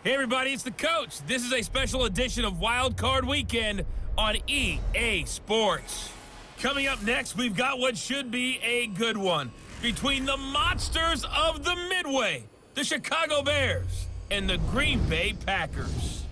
Hey everybody, it's the coach. This is a special edition of Wild Card Weekend on EA Sports. Coming up next, we've got what should be a good one between the monsters of the Midway, the Chicago Bears, and the Green Bay Packers.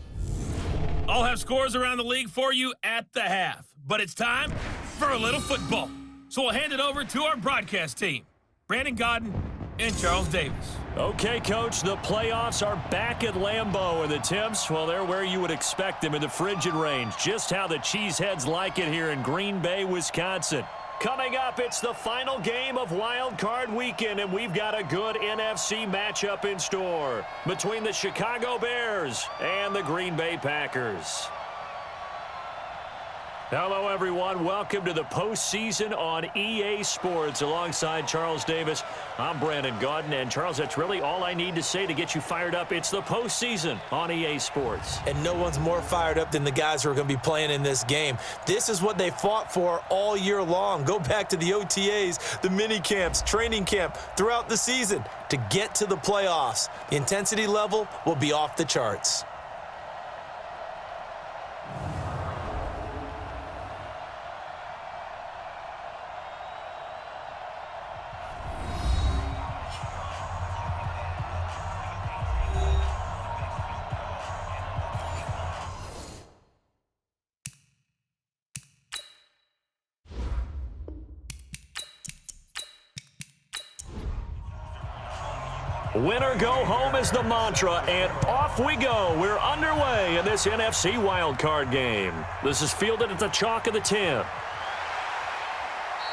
I'll have scores around the league for you at the half, but it's time for a little football. So we'll hand it over to our broadcast team, Brandon Godden and Charles Davis. Okay, Coach, the playoffs are back at Lambeau, and the temps, well, they're where you would expect them in the frigid range. Just how the Cheeseheads like it here in Green Bay, Wisconsin. Coming up, it's the final game of Wild Card Weekend, and we've got a good NFC matchup in store between the Chicago Bears and the Green Bay Packers. Hello, everyone. Welcome to the postseason on EA Sports. Alongside Charles Davis, I'm Brandon Godden. And, Charles, that's really all I need to say to get you fired up. It's the postseason on EA Sports. And no one's more fired up than the guys who are going to be playing in this game. This is what they fought for all year long. Go back to the OTAs, the mini camps, training camp throughout the season to get to the playoffs. The intensity level will be off the charts. Winner go home is the mantra, and off we go. We're underway in this NFC wildcard game. This is fielded at the chalk of the 10.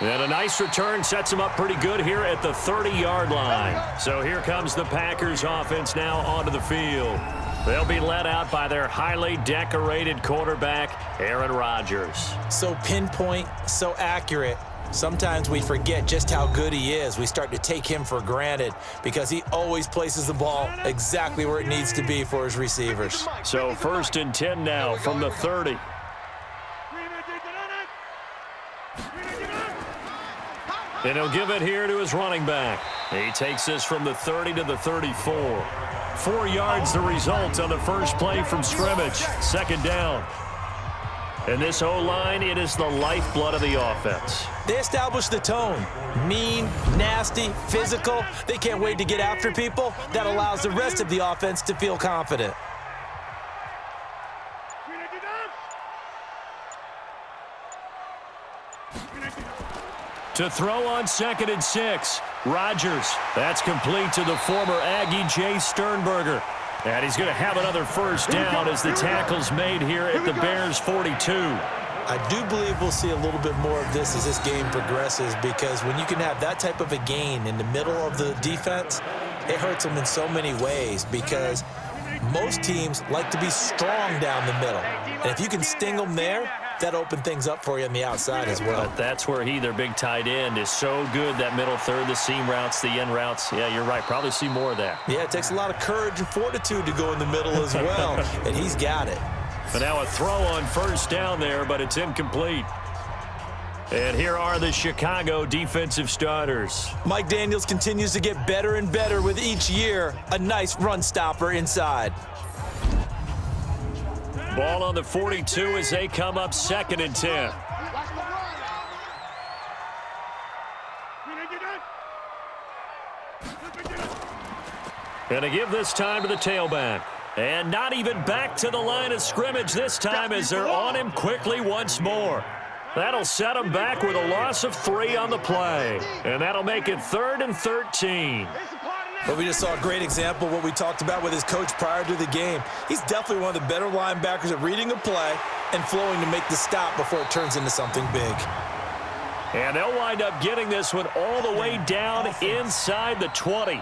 And a nice return sets him up pretty good here at the 30-yard line. So here comes the Packers offense now onto the field. They'll be led out by their highly decorated quarterback, Aaron Rodgers. So pinpoint, so accurate. Sometimes we forget just how good he is. We start to take him for granted because he always places the ball exactly where it needs to be for his receivers. So 1st and 10 now from the 30. And he'll give it here to his running back. He takes this from the 30 to the 34. 4 yards the result on the first play from scrimmage. 2nd down. And this O-line, it is the lifeblood of the offense. They establish the tone. Mean, nasty, physical. They can't wait to get after people. That allows the rest of the offense to feel confident. To throw on 2nd and 6. Rodgers. That's complete to the former Aggie Jay Sternberger. And he's going to have another first down as the tackle's made here at the Bears' 42. I do believe we'll see a little bit more of this as this game progresses, because when you can have that type of a gain in the middle of the defense, it hurts them in so many ways, because most teams like to be strong down the middle. And if you can sting them there, that opens things up for you on the outside as well. But that's where their big tight end, is so good, that middle third, the seam routes, the end routes. Yeah, you're right. Probably see more of that. Yeah, it takes a lot of courage and fortitude to go in the middle as well, and he's got it. But now a throw on first down there, but it's incomplete. And here are the Chicago defensive starters. Mike Daniels continues to get better and better with each year. A nice run stopper inside. Ball on the 42 as they come up 2nd and 10. And to give this time to the tailback. And not even back to the line of scrimmage this time as they're on him quickly once more. That'll set him back with a loss of 3 on the play. And that'll make it 3rd and 13. But we just saw a great example of what we talked about with his coach prior to the game. He's definitely one of the better linebackers at reading a play and flowing to make the stop before it turns into something big. And they'll wind up getting this one all the way down inside the 20.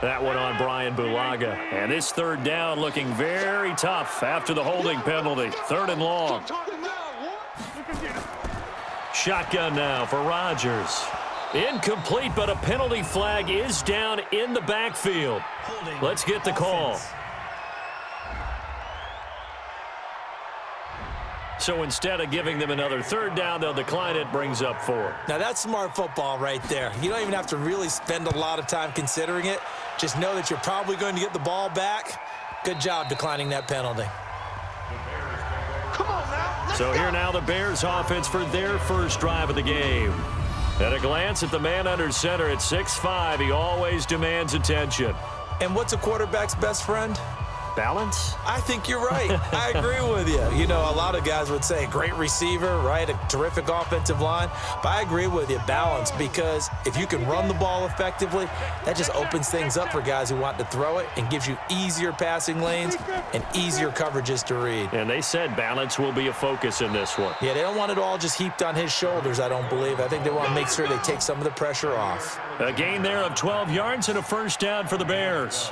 That one on Brian Bulaga. And this 3rd down looking very tough after the holding penalty. 3rd and long. Shotgun now for Rodgers. Incomplete, but a penalty flag is down in the backfield. Let's get the call. So instead of giving them another third down, they'll decline it, brings up 4. Now, that's smart football right there. You don't even have to really spend a lot of time considering it. Just know that you're probably going to get the ball back. Good job declining that penalty. So here now the Bears offense for their first drive of the game. At a glance at the man under center at 6'5", he always demands attention. And what's a quarterback's best friend? Balance? I think you're right. I agree with you. You know, a lot of guys would say great receiver, right? A terrific offensive line. But I agree with you, balance, because if you can run the ball effectively, that just opens things up for guys who want to throw it and gives you easier passing lanes and easier coverages to read. And they said balance will be a focus in this one. Yeah, they don't want it all just heaped on his shoulders, I don't believe. I think they want to make sure they take some of the pressure off. A gain there of 12 yards and a first down for the Bears.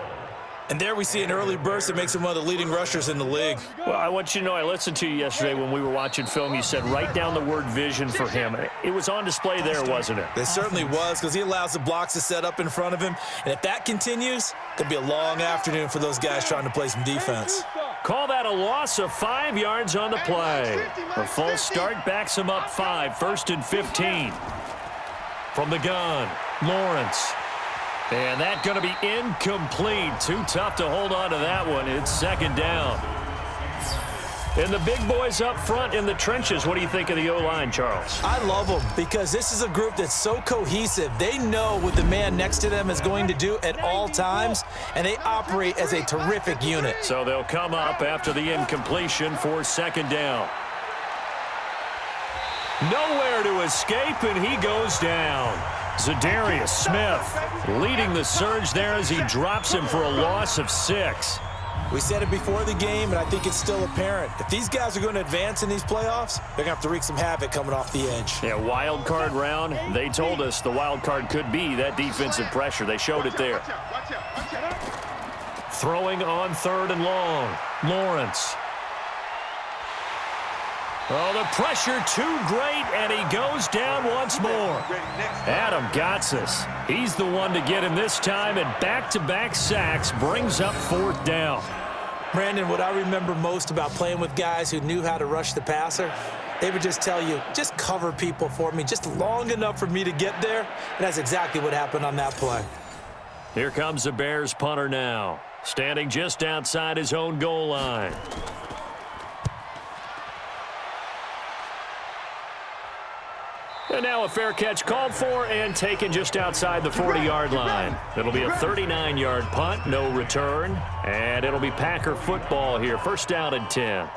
And there we see an early burst that makes him one of the leading rushers in the league. Well, I want you to know, I listened to you yesterday when we were watching film. You said write down the word vision for him. It was on display there, wasn't it? It certainly was, because he allows the blocks to set up in front of him. And if that continues, it'll be a long afternoon for those guys trying to play some defense. Call that a loss of 5 yards on the play. A false start backs him up 5, 1st and 15. From the gun, Lawrence. And that's going to be incomplete. Too tough to hold on to that one. It's second down. And the big boys up front in the trenches. What do you think of the O-line, Charles? I love them because this is a group that's so cohesive. They know what the man next to them is going to do at all times, and they operate as a terrific unit. So they'll come up after the incompletion for second down. Nowhere to escape, and he goes down. Zadarius Smith leading the surge there as he drops him for a loss of 6. We said it before the game, and I think it's still apparent. If these guys are going to advance in these playoffs, they're going to have to wreak some havoc coming off the edge. Yeah, wild card round. They told us the wild card could be that defensive pressure. They showed it there. Throwing on 3rd and long. Lawrence. Oh, the pressure too great, and he goes down once more. Adam Gotsis. He's the one to get him this time, and back-to-back sacks brings up 4th down. Brandon, what I remember most about playing with guys who knew how to rush the passer, they would just tell you, just cover people for me, just long enough for me to get there, and that's exactly what happened on that play. Here comes the Bears punter now, standing just outside his own goal line. And now a fair catch called for and taken just outside the 40-yard line. It'll be a 39-yard punt, no return, and it'll be Packer football here. First down and 10.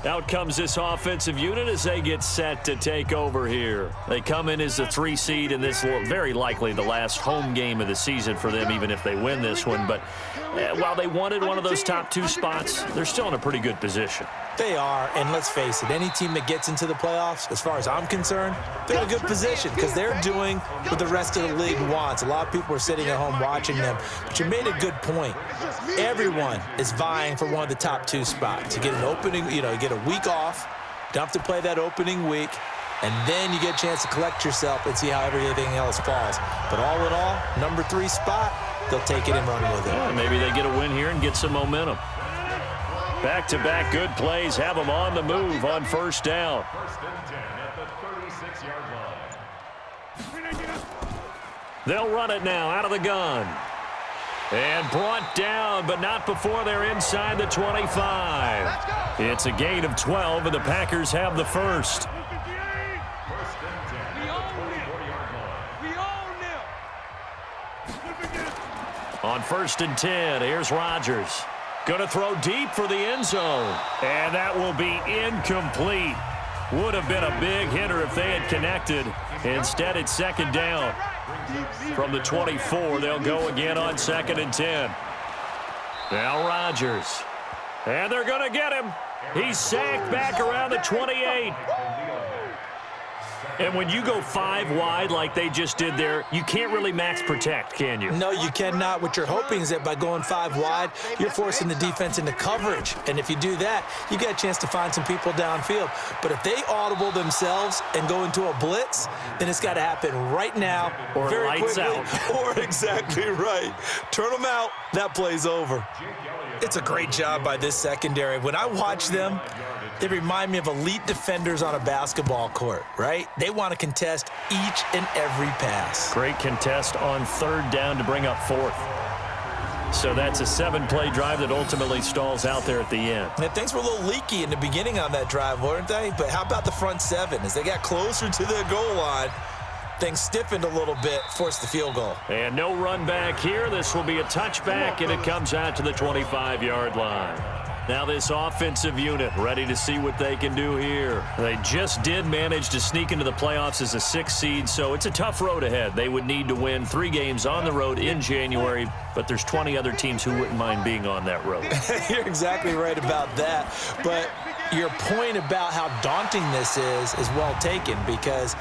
Out comes this offensive unit as they get set to take over here. They come in as the 3 seed, and this will very likely the last home game of the season for them, even if they win this one. But while they wanted one of those top 2 spots, they're still in a pretty good position. They are, and let's face it, any team that gets into the playoffs, as far as I'm concerned, they're in a good position because they're doing what the rest of the league wants. A lot of people are sitting at home watching them, but you made a good point. Everyone is vying for one of the top 2 spots. You get an opening, you get a week off, don't have to play that opening week, and then you get a chance to collect yourself and see how everything else falls. But all in all, number 3 spot, they'll take it and run with it. Yeah, maybe they get a win here and get some momentum. Back-to-back good plays have them on the move on first down. They'll run it now out of the gun. And brought down, but not before they're inside the 25. It's a gain of 12, and the Packers have the first. On 1st and 10, here's Rodgers. Going to throw deep for the end zone. And that will be incomplete. Would have been a big hitter if they had connected. Instead, it's second down. From the 24, they'll go again on 2nd and 10. Now Rodgers. And they're going to get him. He's sacked back around the 28. And when you go 5 wide like they just did there, you can't really max protect, can you? No, you cannot. What you're hoping is that by going 5 wide, you're forcing the defense into coverage. And if you do that, you get a chance to find some people downfield. But if they audible themselves and go into a blitz, then it's got to happen right now, or very lights quickly, out. Or exactly right. Turn them out, that play's over. It's a great job by this secondary. When I watch them, They remind me of elite defenders on a basketball court, right? They want to contest each and every pass. Great contest on third down to bring up fourth. So that's a 7-play drive that ultimately stalls out there at the end. And things were a little leaky in the beginning on that drive, weren't they? But how about the front seven? As they got closer to their goal line, things stiffened a little bit, forced the field goal. And no run back here. This will be a touchback, and it comes out to the 25-yard line. Now this offensive unit ready to see what they can do here. They just did manage to sneak into the playoffs as a 6th seed, so it's a tough road ahead. They would need to win 3 games on the road in January, but there's 20 other teams who wouldn't mind being on that road. You're exactly right about that. But your point about how daunting this is well taken, because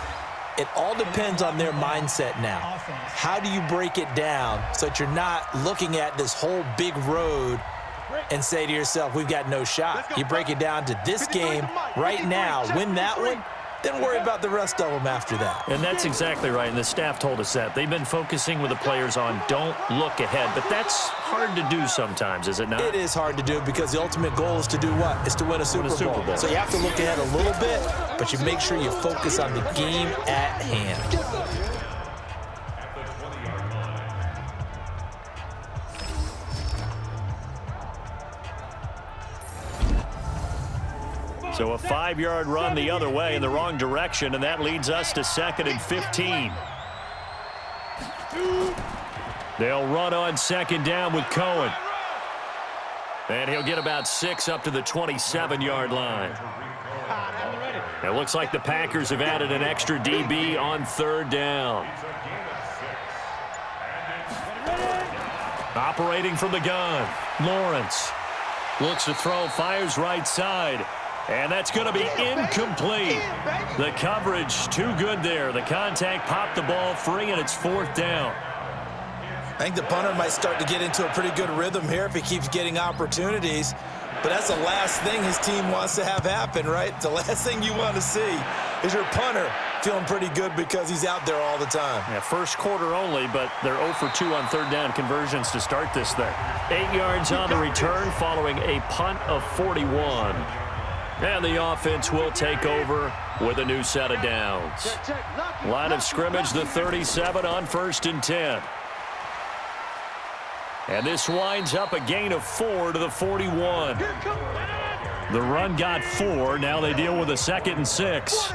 it all depends on their mindset now. How do you break it down so that you're not looking at this whole big road and say to yourself, we've got no shot? You break it down to this game right now, win that one, then worry about the rest of them after that. And that's exactly right, and the staff told us that. They've been focusing with the players on don't look ahead, but that's hard to do sometimes, is it not? It is hard to do because the ultimate goal is to do what? It's to win a Super Bowl. So you have to look ahead a little bit, but you make sure you focus on the game at hand. So a 5-yard run the other way in the wrong direction, and that leads us to 2nd and 15. They'll run on 2nd down with Cohen. And he'll get about 6 up to the 27-yard line. It looks like the Packers have added an extra DB on 3rd down. Operating from the gun, Lawrence looks to throw, fires right side. And that's going to be incomplete. The coverage too good there. The contact popped the ball free, and it's 4th down. I think the punter might start to get into a pretty good rhythm here if he keeps getting opportunities. But that's the last thing his team wants to have happen, right? The last thing you want to see is your punter feeling pretty good because he's out there all the time. Yeah, first quarter only, but they're 0 for 2 on 3rd down conversions to start this thing. 8 yards on the return following a punt of 41. And the offense will take over with a new set of downs. Line of scrimmage, the 37 on 1st and 10. And this winds up a gain of 4 to the 41. The run got 4. Now they deal with a 2nd and 6.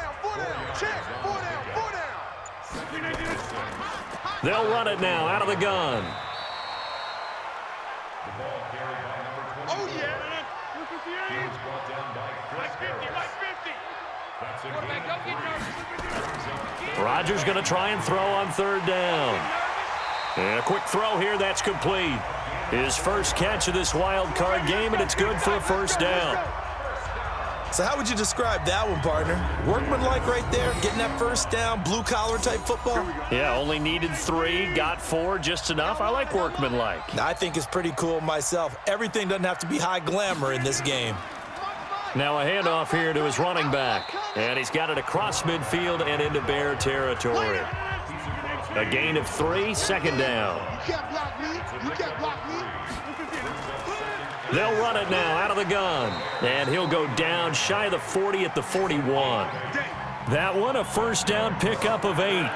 They'll run it now out of the gun. Oh, yeah. Rodgers going to try and throw on 3rd down. And a quick throw here, that's complete. His first catch of this wild card game, and it's good for a 1st down. So how would you describe that one, partner? Workmanlike right there, getting that 1st down, blue-collar type football? Yeah, only needed 3, got 4, just enough. I like workmanlike. I think it's pretty cool myself. Everything doesn't have to be high glamour in this game. Now a handoff here to his running back. And he's got it across midfield and into Bear territory. A gain of 3, 2nd down. You can't block me. You can't block me. They'll run it now out of the gun. And he'll go down shy of the 40 at the 41. That one, a 1st down pickup of 8.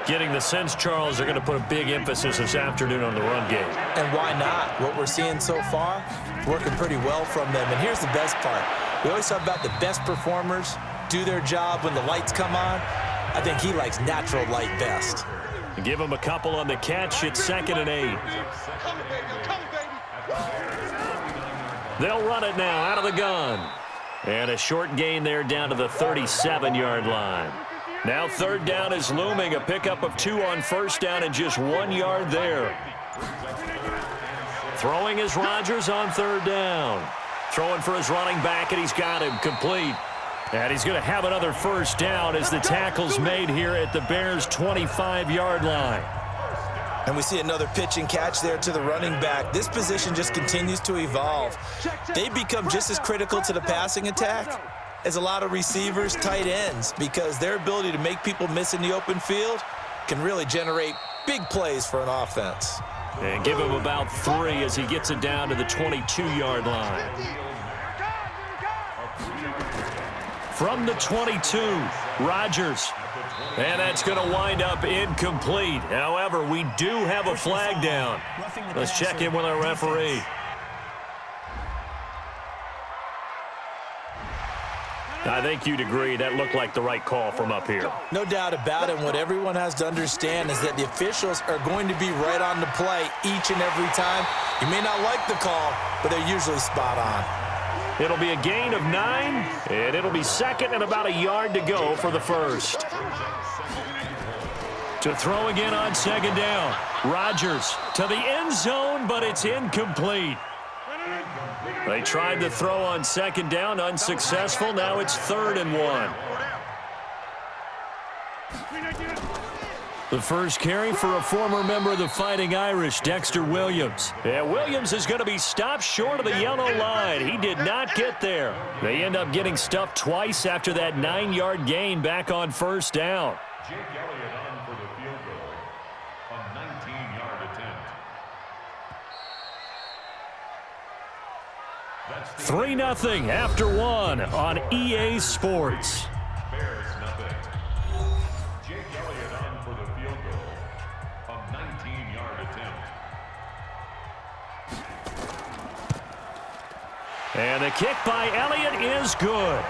Getting the sense, Charles, they're going to put a big emphasis this afternoon on the run game. And why not? What we're seeing so far, working pretty well from them. And here's the best part. We always talk about the best performers do their job when the lights come on. I think he likes natural light best. Give him a couple on the catch. It's 2nd and 8. They'll run it now out of the gun. And a short gain there down to the 37-yard line. Now 3rd down is looming. A pickup of 2 on 1st down and just 1 yard there. Throwing is Rodgers on 3rd down. Throwing for his running back, and he's got him complete. And he's going to have another 1st down as the tackle's made here at the Bears' 25-yard line. And we see another pitch and catch there to the running back. This position just continues to evolve. They become just as critical to the passing attack as a lot of receivers, tight ends, because their ability to make people miss in the open field can really generate big plays for an offense. And give him about 3 as he gets it down to the 22-yard line. from the 22. Rodgers. And that's going to wind up incomplete. However, we do have a flag down. Let's check in with our referee. I think you'd agree that looked like the right call from up here. No doubt about it. What everyone has to understand is that the officials are going to be right on the play each and every time. You may not like the call, but they're usually spot on. It'll be a gain of 9, and it'll be second and about a yard to go for the first. To throw again on second down. Rodgers to the end zone, but it's incomplete. They tried to throw on second down, unsuccessful. Now it's 3rd and 1. The first carry for a former member of the Fighting Irish, Dexter Williams. Yeah, Williams is going to be stopped short of the yellow line. He did not get there. They end up getting stuffed twice after that 9-yard gain back on first down. 3-0 after 1 on EA Sports. Bears nothing. Jake Elliott on for the field goal. A 19-yard attempt. And the kick by Elliott is good.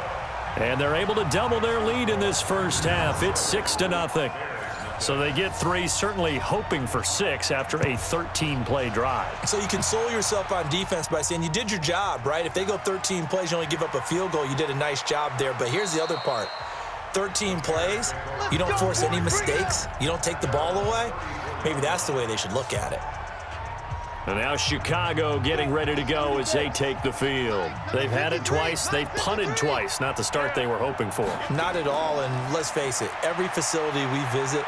And they're able to double their lead in this first half. It's 6-0. So they get 3, certainly hoping for 6 after a 13-play drive. So you console yourself on defense by saying you did your job, right? If they go 13 plays, you only give up a field goal, you did a nice job there. But here's the other part. 13 plays, you don't force any mistakes, you don't take the ball away. Maybe that's the way they should look at it. And now Chicago getting ready to go as they take the field. They've had it twice. They've punted twice. Not the start they were hoping for. Not at all, and let's face it, every facility we visit,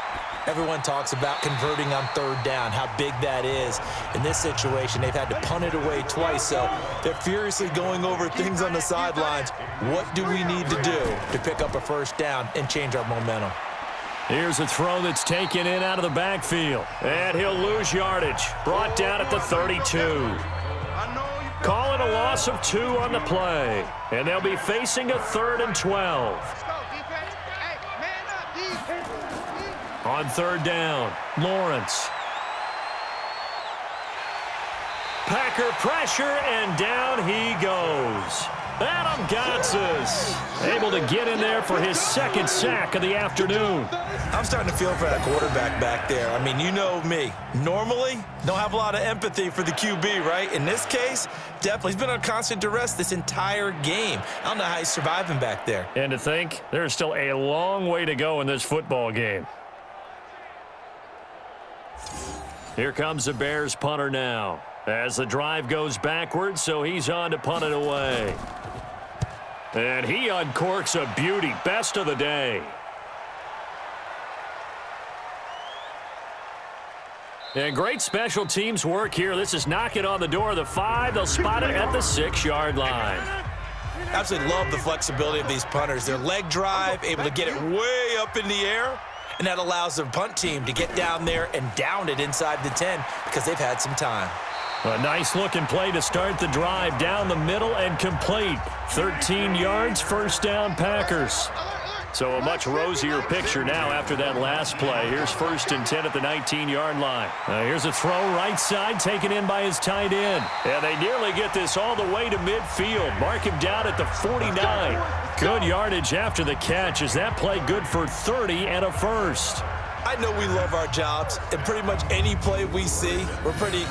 everyone talks about converting on 3rd down, how big that is. In this situation, they've had to punt it away twice, so they're furiously going over things on the sidelines. What do we need to do to pick up a first down and change our momentum? Here's a throw that's taken in out of the backfield. And he'll lose yardage. Brought down at the 32. Call it a loss of 2 on the play. And they'll be facing a 3rd and 12. On 3rd down, Lawrence. Packer pressure, and down he goes. Adam Gotsis able to get in there for his 2nd sack of the afternoon. I'm starting to feel for that quarterback back there. I mean, you know me. Normally, don't have a lot of empathy for the QB, right? In this case, definitely. He's been on constant duress this entire game. I don't know how he's surviving back there. And to think, there's still a long way to go in this football game. Here comes the Bears punter now. As the drive goes backwards, so he's on to punt it away. And he uncorks a beauty. Best of the day. And great special teams work here. This is knocking on the door of the 5. They'll spot it at the 6-yard line. Absolutely love the flexibility of these punters. Their leg drive, able to get it way up in the air, and that allows their punt team to get down there and down it inside the 10 because they've had some time. A nice-looking play to start the drive down the middle and complete. 13 yards, first down, Packers. So a much rosier picture now after that last play. Here's 1st and 10 at the 19-yard line. Here's a throw right side taken in by his tight end. And they nearly get this all the way to midfield. Mark him down at the 49. Good yardage after the catch. Is that play good for 30 and a first? I know we love our jobs, and pretty much any play we see, we're pretty,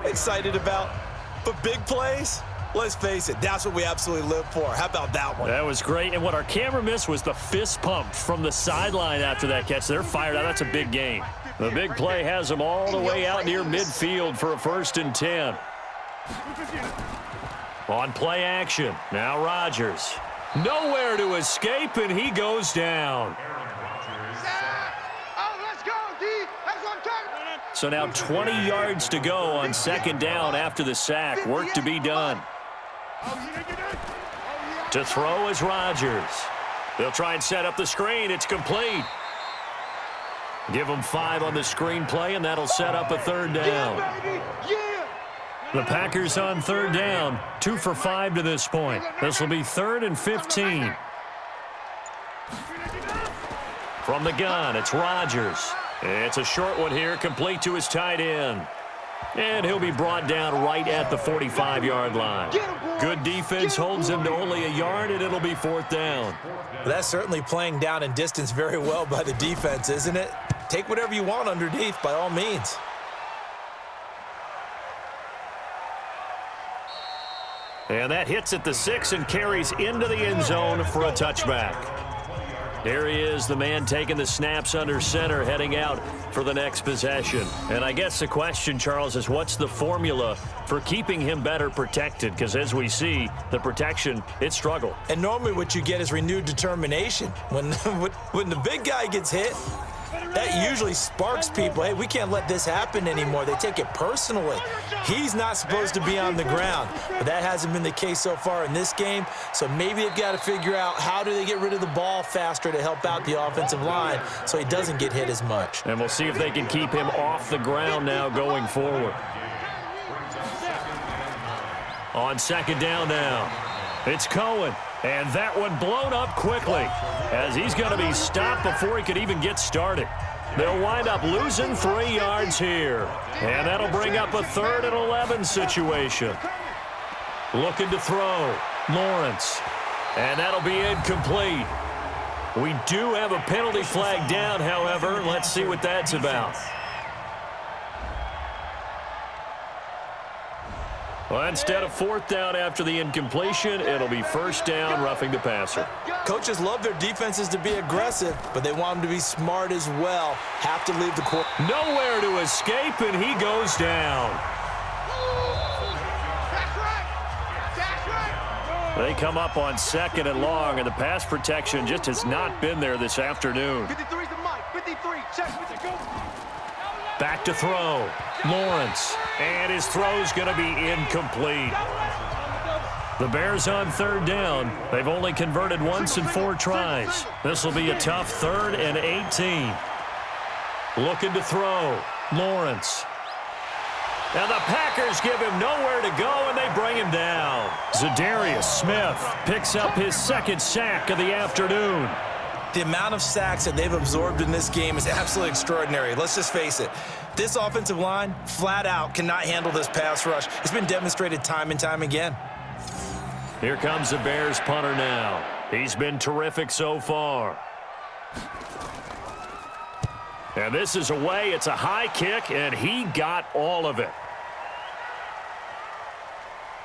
excited about. But big plays, let's face it, that's what we absolutely live for. How about that one? That was great, and what our camera missed was the fist pump from the sideline after that catch. They're fired out. That's a big gain. The big play has them all the way out near midfield for a 1st and 10. On play action, now Rodgers. Nowhere to escape, and he goes down. So now 20 yards to go on 2nd down after the sack. Work to be done. To throw is Rodgers. They'll try and set up the screen. It's complete. Give them 5 on the screenplay, and that'll set up a 3rd down. The Packers on 3rd down, 2 for 5 to this point. This will be 3rd and 15. From the gun, it's Rodgers. It's a short one here, complete to his tight end. And he'll be brought down right at the 45-yard line. Good defense holds him to only a yard, and it'll be 4th down. That's certainly playing down in distance very well by the defense, isn't it? Take whatever you want underneath, by all means. And that hits at the 6 and carries into the end zone for a touchback. Here he is, the man taking the snaps under center, heading out for the next possession. And I guess the question, Charles, is what's the formula for keeping him better protected? Because as we see, the protection, it struggled. And normally what you get is renewed determination. When the big guy gets hit, that usually sparks people. Hey, we can't let this happen anymore. They take it personally. He's not supposed to be on the ground, but that hasn't been the case so far in this game. So maybe they've got to figure out how do they get rid of the ball faster to help out the offensive line so he doesn't get hit as much. And we'll see if they can keep him off the ground now going forward. On 2nd down now, it's Cohen. And that one blown up quickly as he's going to be stopped before he could even get started. They'll wind up losing 3 yards here. And that'll bring up a 3rd and 11 situation. Looking to throw. Lawrence. And that'll be incomplete. We do have a penalty flag down, however. Let's see what that's about. Well, instead of 4th down after the incompletion, it'll be 1st down, roughing the passer. Coaches love their defenses to be aggressive, but they want them to be smart as well. Have to leave the court. Nowhere to escape, and he goes down. They come up on 2nd and long, and the pass protection just has not been there this afternoon. 53's the mic. 53. Check with the go. Back to throw. Lawrence. And his throw's going to be incomplete. The Bears on 3rd down. They've only converted once in 4 tries. This will be a tough 3rd and 18. Looking to throw. Lawrence. And the Packers give him nowhere to go, and they bring him down. Zadarius Smith picks up his 2nd sack of the afternoon. The amount of sacks that they've absorbed in this game is absolutely extraordinary. Let's just face it. This offensive line, flat out, cannot handle this pass rush. It's been demonstrated time and time again. Here comes the Bears punter now. He's been terrific so far. And this is away. It's a high kick, and he got all of it.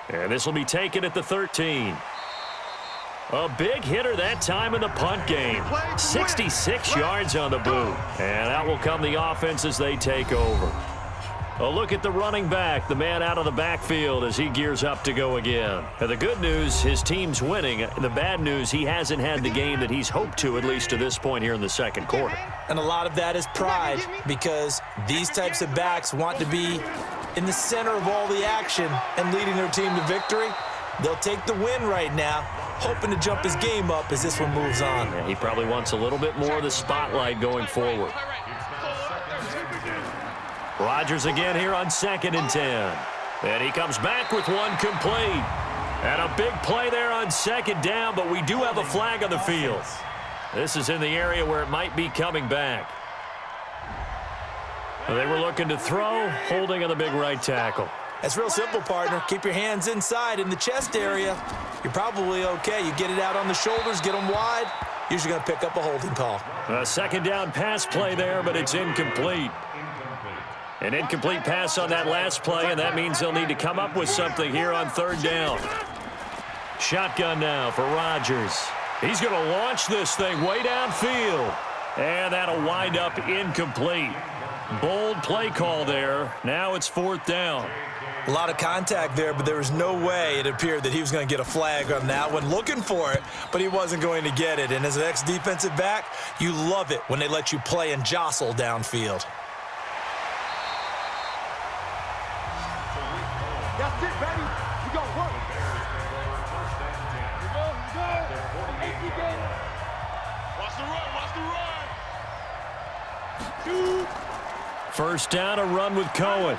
And this will be taken at the 13. A big hitter that time in the punt game. 66 yards on the boot. And out will come the offense as they take over. A look at the running back, the man out of the backfield as he gears up to go again. And the good news, his team's winning. The bad news, he hasn't had the game that he's hoped to, at least to this point here in the 2nd quarter. And a lot of that is pride, because these types of backs want to be in the center of all the action and leading their team to victory. They'll take the win right now, hoping to jump his game up as this one moves on. Yeah, he probably wants a little bit more of the spotlight going forward. Rodgers again here on 2nd and 10. And he comes back with one complete. And a big play there on 2nd down, but we do have a flag on the field. This is in the area where it might be coming back. They were looking to throw, holding on the big right tackle. That's real simple, partner. Keep your hands inside in the chest area. You're probably okay. You get it out on the shoulders, get them wide. Usually going to pick up a holding call. A 2nd down pass play there, but it's incomplete. An incomplete pass on that last play, and that means they'll need to come up with something here on 3rd down. Shotgun now for Rodgers. He's going to launch this thing way downfield. And that'll wind up incomplete. Bold play call there. Now it's 4th down. A lot of contact there, but there was no way it appeared that he was going to get a flag on that one. Looking for it, but he wasn't going to get it. And as an ex-defensive back, you love it when they let you play and jostle downfield. That's it, baby. We gonna work. Watch the run. Watch the run. 1st down, a run with Cohen.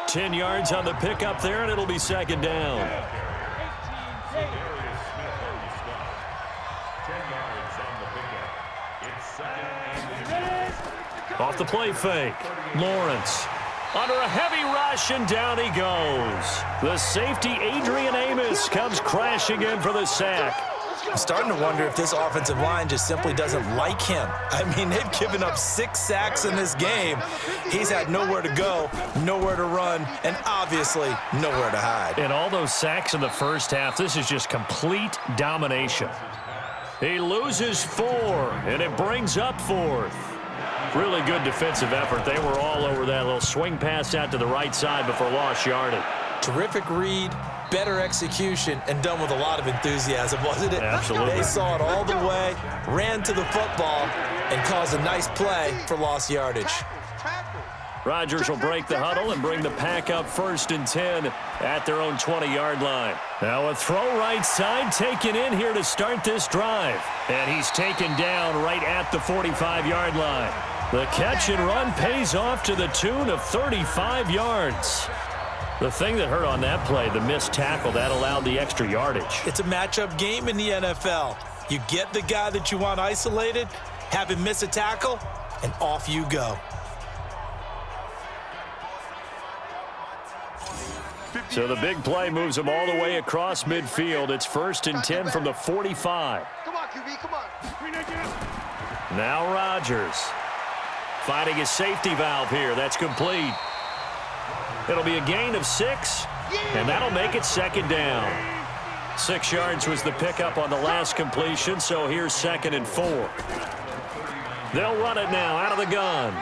10 yards on the pickup there, and it'll be 2nd down. Smith on the stop. 10 yards on the pickup. It's second and 8. Off the play fake. Lawrence under a heavy rush, and down he goes. The safety, Adrian Amos, comes crashing in for the sack. I'm starting to wonder if this offensive line just simply doesn't like him. I mean, they've given up 6 sacks in this game. He's had nowhere to go, nowhere to run, and obviously nowhere to hide. And all those sacks in the first half, this is just complete domination. He loses 4, and it brings up 4th. Really good defensive effort. They were all over that little swing pass out to the right side before lost yardage. Terrific read, better execution, and done with a lot of enthusiasm, wasn't it? Absolutely. They saw it all the way, ran to the football, and caused a nice play for lost yardage. Rodgers will break the huddle and bring the pack up 1st and 10 at their own 20-yard line. Now a throw right side taken in here to start this drive. And he's taken down right at the 45-yard line. The catch and run pays off to the tune of 35 yards. The thing that hurt on that play, the missed tackle, that allowed the extra yardage. It's a matchup game in the NFL. You get the guy that you want isolated, have him miss a tackle, and off you go. So the big play moves them all the way across midfield. It's 1st and 10 from the 45. Come on, QB, come on. Now Rodgers finding his safety valve here. That's complete. It'll be a gain of 6, and that'll make it 2nd down. 6 yards was the pickup on the last completion, so here's 2nd and 4. They'll run it now out of the gun.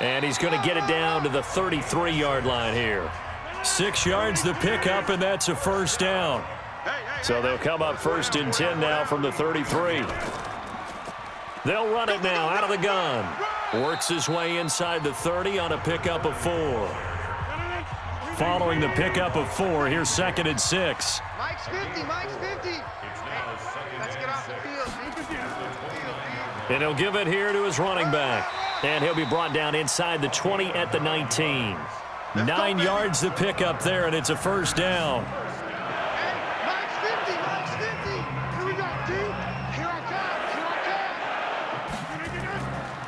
And he's going to get it down to the 33-yard line here. 6 yards the pickup, and that's a 1st down. So they'll come up 1st and 10 now from the 33. They'll run it now out of the gun. Works his way inside the 30 on a pickup of 4. Following the pickup of 4, here's 2nd and 6. Mike's 50, Mike's 50. Let's get off the field. And he'll give it here to his running back. And he'll be brought down inside the 20 at the 19. 9 yards the pickup there, and it's a 1st down. Hey, Mike's 50, Mike's 50. Here we go, D. Here I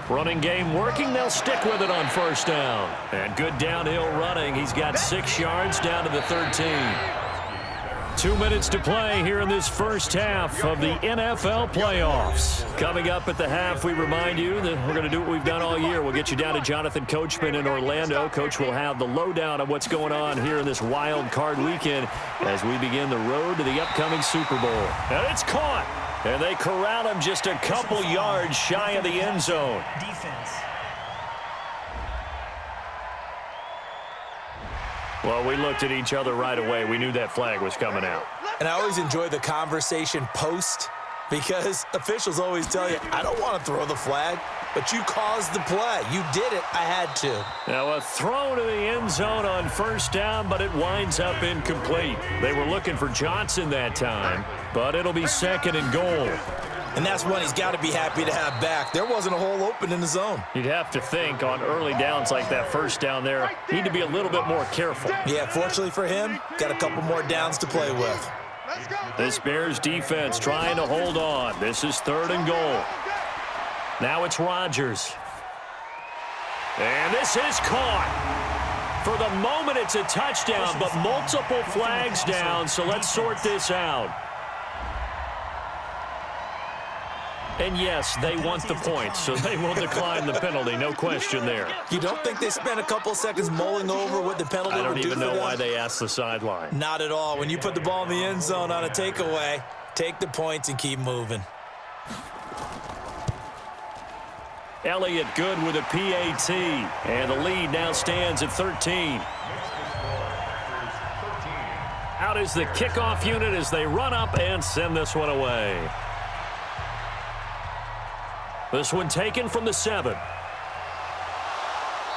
come. Running game working. They'll stick with it on 1st down. And good downhill running. He's got 6 yards down to the 13. 2 minutes to play here in this first half of the NFL playoffs. Coming up at the half, we remind you that we're going to do what we've done all year. We'll get you down to Jonathan Coachman in Orlando. Coach will have the lowdown of what's going on here in this wild card weekend as we begin the road to the upcoming Super Bowl. And it's caught. And they corral him just a couple yards shy of the end zone. Defense. Well, we looked at each other right away. We knew that flag was coming out. And I always enjoy the conversation post because officials always tell you, I don't want to throw the flag, but you caused the play. You did it. I had to. Now a throw to the end zone on 1st down, but it winds up incomplete. They were looking for Johnson that time, but it'll be 2nd and goal. And that's one he's got to be happy to have back. There wasn't a hole open in the zone. You'd have to think on early downs like that 1st down there, need to be a little bit more careful. Yeah, fortunately for him, got a couple more downs to play with. This Bears defense trying to hold on. This is 3rd and goal. Now it's Rodgers. And this is caught. For the moment, it's a touchdown, but multiple flags down, so let's sort this out. And yes, they want the points, so they will decline the penalty, no question there. You don't think they spent a couple seconds mulling over what the penalty I would don't do even for know them? why they asked the sideline. Not at all. When you put the ball in the end zone on a takeaway, take the points and keep moving. Elliott good with a PAT, and the lead now stands at 13. Out is the kickoff unit as they run up and send this one away. This one taken from the 7.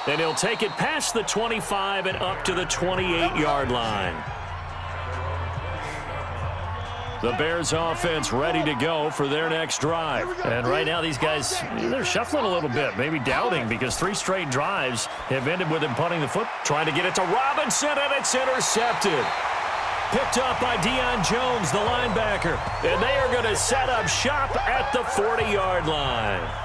And he'll take it past the 25 and up to the 28-yard line. The Bears offense ready to go for their next drive. And right now these guys, they're shuffling a little bit, maybe doubting because 3 straight drives have ended with him punting the foot, trying to get it to Robinson, and it's intercepted. Picked up by Deion Jones, the linebacker. And they are going to set up shop at the 40-yard line.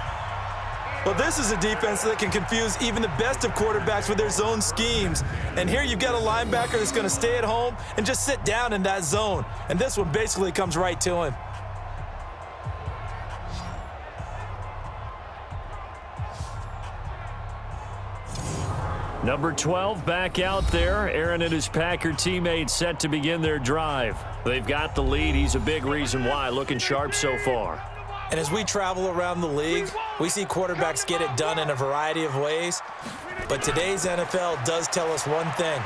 Well, this is a defense that can confuse even the best of quarterbacks with their zone schemes. And here you've got a linebacker that's going to stay at home and just sit down in that zone. And this one basically comes right to him. Number 12 back out there. Aaron and his Packer teammates set to begin their drive. They've got the lead. He's a big reason why. Looking sharp so far. And as we travel around the league, we see quarterbacks get it done in a variety of ways. But today's NFL does tell us one thing.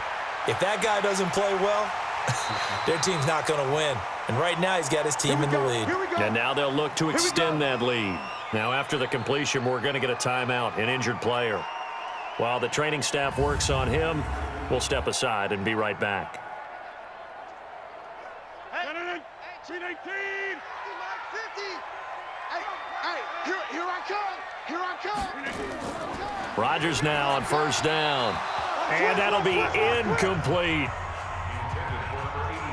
If that guy doesn't play well, their team's not going to win. And right now, he's got his team in the lead. And now they'll look to extend that lead. Now, after the completion, we're going to get a timeout, an injured player. While the training staff works on him, we'll step aside and be right back. Here I come. Rodgers now on first down. And that'll be incomplete.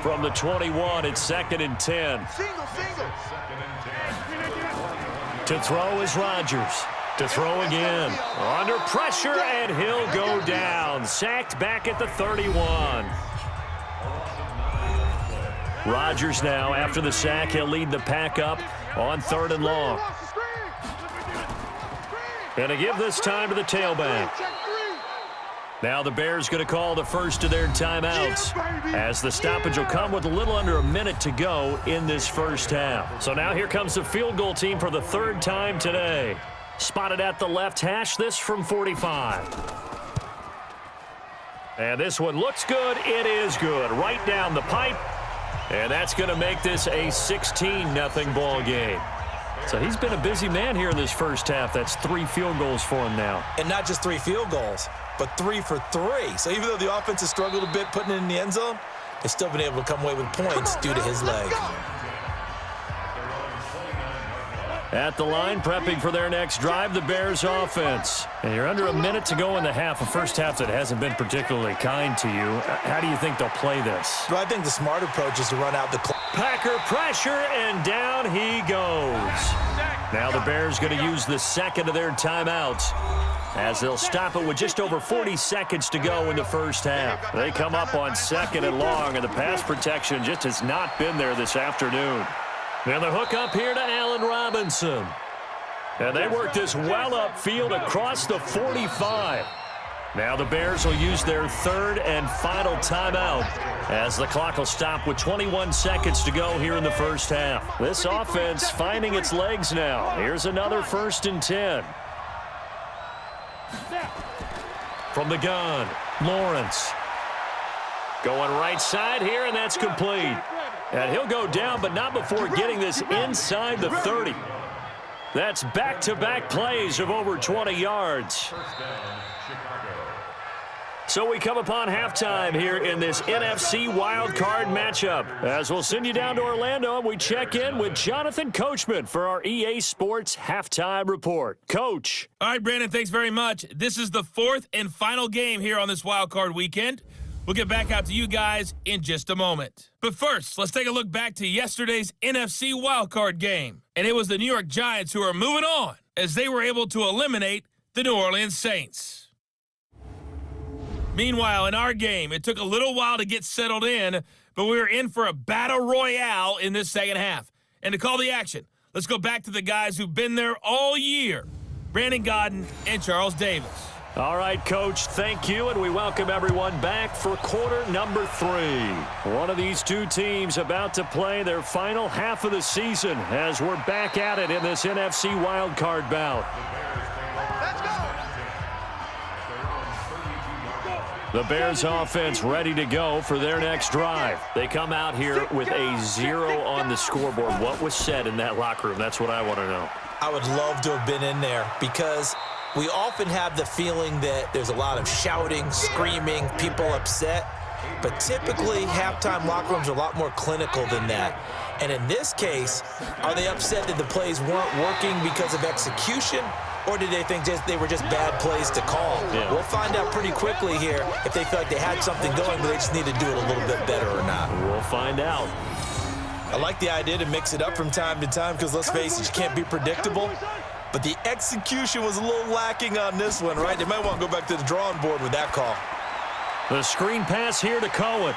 From the 21, it's 2nd and 10. Single. To throw is Rodgers. To throw again. Under pressure, and he'll go down. Sacked back at the 31. Rodgers now, after the sack, he'll lead the pack up on 3rd and long. And to give this time to the tailback. Now the Bears going to call the first of their timeouts, as the stoppage will come with a little under a minute to go in this first half. So now here comes the field goal team for the 3rd time today. Spotted at the left hash, this from 45. And this one looks good. It is good. Right down the pipe. And that's going to make this a 16-0 ball game. So he's been a busy man here in this first half. That's 3 field goals for him now. And not just 3 field goals, but 3 for 3. So even though the offense has struggled a bit putting it in the end zone, they've still been able to come away with points due to his leg. At the line, prepping for their next drive, the Bears offense. And you're under a minute to go in the half, a first half that hasn't been particularly kind to you. How do you think they'll play this? Well, I think the smart approach is to run out the clock. Packer pressure, and down he goes. Now the Bears going to use the 2nd of their timeouts, as they'll stop it with just over 40 seconds to go in the first half. They come up on 2nd and long, and the pass protection just has not been there this afternoon. And the hook up here to Allen Robinson. And they work this well upfield across the 45. Now the Bears will use their 3rd and final timeout, as the clock will stop with 21 seconds to go here in the first half. This offense finding its legs now. Here's another 1st and 10. From the gun, Lawrence. Going right side here, and that's complete. And he'll go down, but not before getting this inside the 30. That's back-to-back plays of over 20 yards. So we come upon halftime here in this NFC wildcard matchup, as we'll send you down to Orlando and we check in with Jonathan Coachman for our EA Sports Halftime Report. Coach. All right, Brandon, thanks very much. This is the 4th and final game here on this wildcard weekend. We'll get back out to you guys in just a moment. But first, let's take a look back to yesterday's NFC wildcard game. And it was the New York Giants who are moving on, as they were able to eliminate the New Orleans Saints. Meanwhile, in our game, it took a little while to get settled in, but we were in for a battle royale in this second half. And to call the action, let's go back to the guys who've been there all year, Brandon Godden and Charles Davis. All right, Coach, thank you, and we welcome everyone back for quarter number 3. One of these two teams about to play their final half of the season, as we're back at it in this NFC wildcard bout. The Bears offense ready to go for their next drive. They come out here with a 0 on the scoreboard. What was said in that locker room? That's what I want to know. I would love to have been in there, because we often have the feeling that there's a lot of shouting, screaming, people upset. But typically, halftime locker rooms are a lot more clinical than that. And in this case, are they upset that the plays weren't working because of execution? Or did they think they were just bad plays to call? Yeah. We'll find out pretty quickly here if they feel like they had something going, but they just need to do it a little bit better or not. We'll find out. I like the idea to mix it up from time to time because, let's face it, you can't be predictable. But the execution was a little lacking on this one, right? They might want to go back to the drawing board with that call. The screen pass here to Cohen.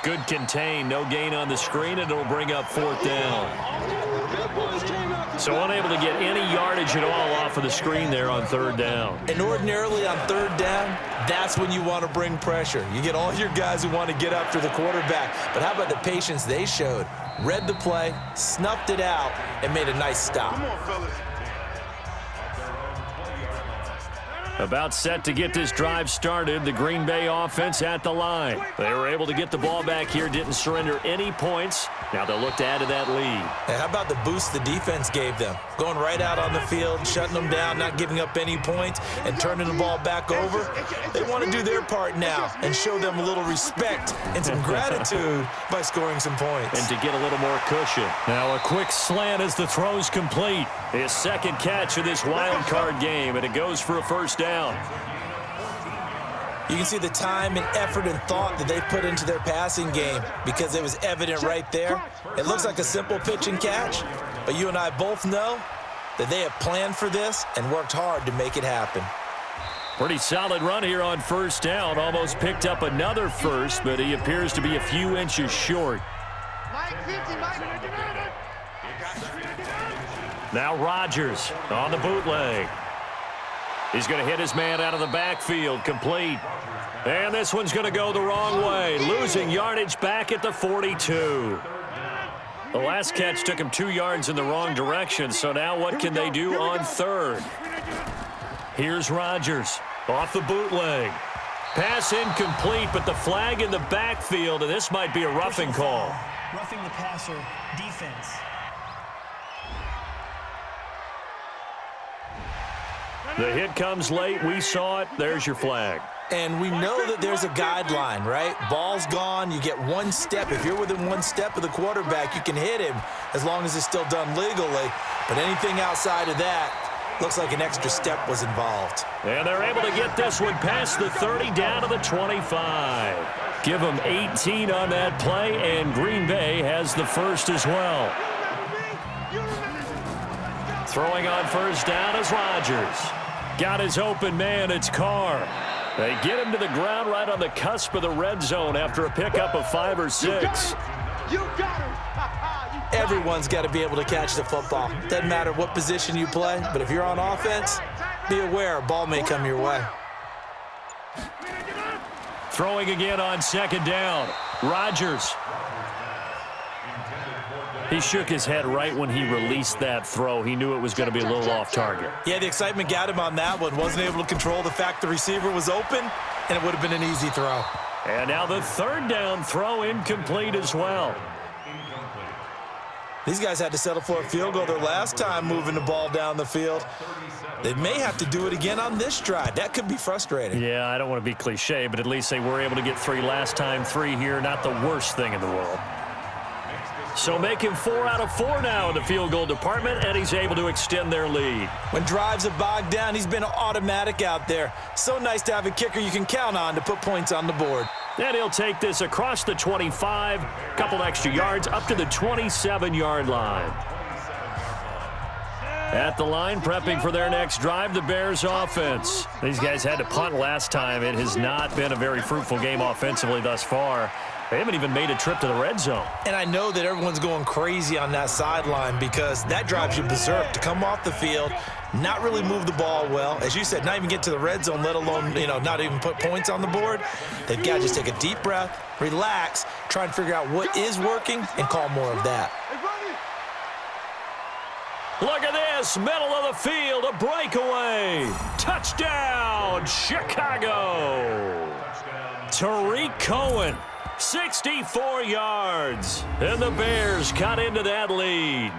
Good contain, no gain on the screen, and it'll bring up 4th down. So unable to get any yardage at all off of the screen there on 3rd down. And ordinarily on 3rd down, that's when you want to bring pressure. You get all your guys who want to get after the quarterback. But how about the patience they showed? Read the play, snuffed it out, and made a nice stop. Come on, fellas. About set to get this drive started, the Green Bay offense at the line. They were able to get the ball back here, didn't surrender any points. Now they'll look to add to that lead. And how about the boost the defense gave them? Going right out on the field, shutting them down, not giving up any points, and turning the ball back over. They want to do their part now and show them a little respect and some gratitude by scoring some points. And to get a little more cushion. Now a quick slant as the throw's complete. His second catch of this wild card game, and it goes for a 1st down. You can see the time and effort and thought that they put into their passing game because it was evident right there. It looks like a simple pitch and catch, but you and I both know that they have planned for this and worked hard to make it happen. Pretty solid run here on 1st down. Almost picked up another first, but he appears to be a few inches short. Mike 50, Mike. Now Rodgers on the bootleg. He's going to hit his man out of the backfield, complete. And this one's going to go the wrong way, losing yardage back at the 42. The last catch took him 2 yards in the wrong direction, so now what can they do on 3rd? Here's Rodgers off the bootleg. Pass incomplete, but the flag in the backfield, and this might be a roughing call. Roughing the passer, defense. The hit comes late. We saw it. There's your flag. And we know that there's a guideline, right? Ball's gone. You get 1 step. If you're within 1 step of the quarterback, you can hit him as long as it's still done legally. But anything outside of that looks like an extra step was involved. And they're able to get this one past the 30 down to the 25. Give them 18 on that play, and Green Bay has the first as well. Throwing on 1st down is Rodgers. Got his open man, it's Carr. They get him to the ground right on the cusp of the red zone after a pickup of 5 or 6. You got him. Everyone's got to be able to catch the football. Doesn't matter what position you play, but if you're on offense, be aware a ball may come your way. Throwing again on 2nd down. Rodgers. He shook his head right when he released that throw. He knew it was going to be a little off target. Yeah, the excitement got him on that one. Wasn't able to control the fact the receiver was open, and it would have been an easy throw. And now the 3rd down throw incomplete as well. These guys had to settle for a field goal their last time moving the ball down the field. They may have to do it again on this drive. That could be frustrating. Yeah, I don't want to be cliche, but at least they were able to get 3 last time. 3 here, not the worst thing in the world. So make him 4 out of 4 now in the field goal department, and he's able to extend their lead. When drives are bogged down, he's been automatic out there. So nice to have a kicker you can count on to put points on the board. And he'll take this across the 25, couple extra yards, up to the 27-yard line. At the line, prepping for their next drive, the Bears offense. These guys had to punt last time. It has not been a very fruitful game offensively thus far. They haven't even made a trip to the red zone. And I know that everyone's going crazy on that sideline because that drives you berserk to come off the field, not really move the ball well. As you said, not even get to the red zone, let alone, not even put points on the board. They've got to just take a deep breath, relax, try and figure out what is working, and call more of that. Look at this, middle of the field, a breakaway. Touchdown, Chicago. Tariq Cohen. 64 yards, and the Bears got into that lead.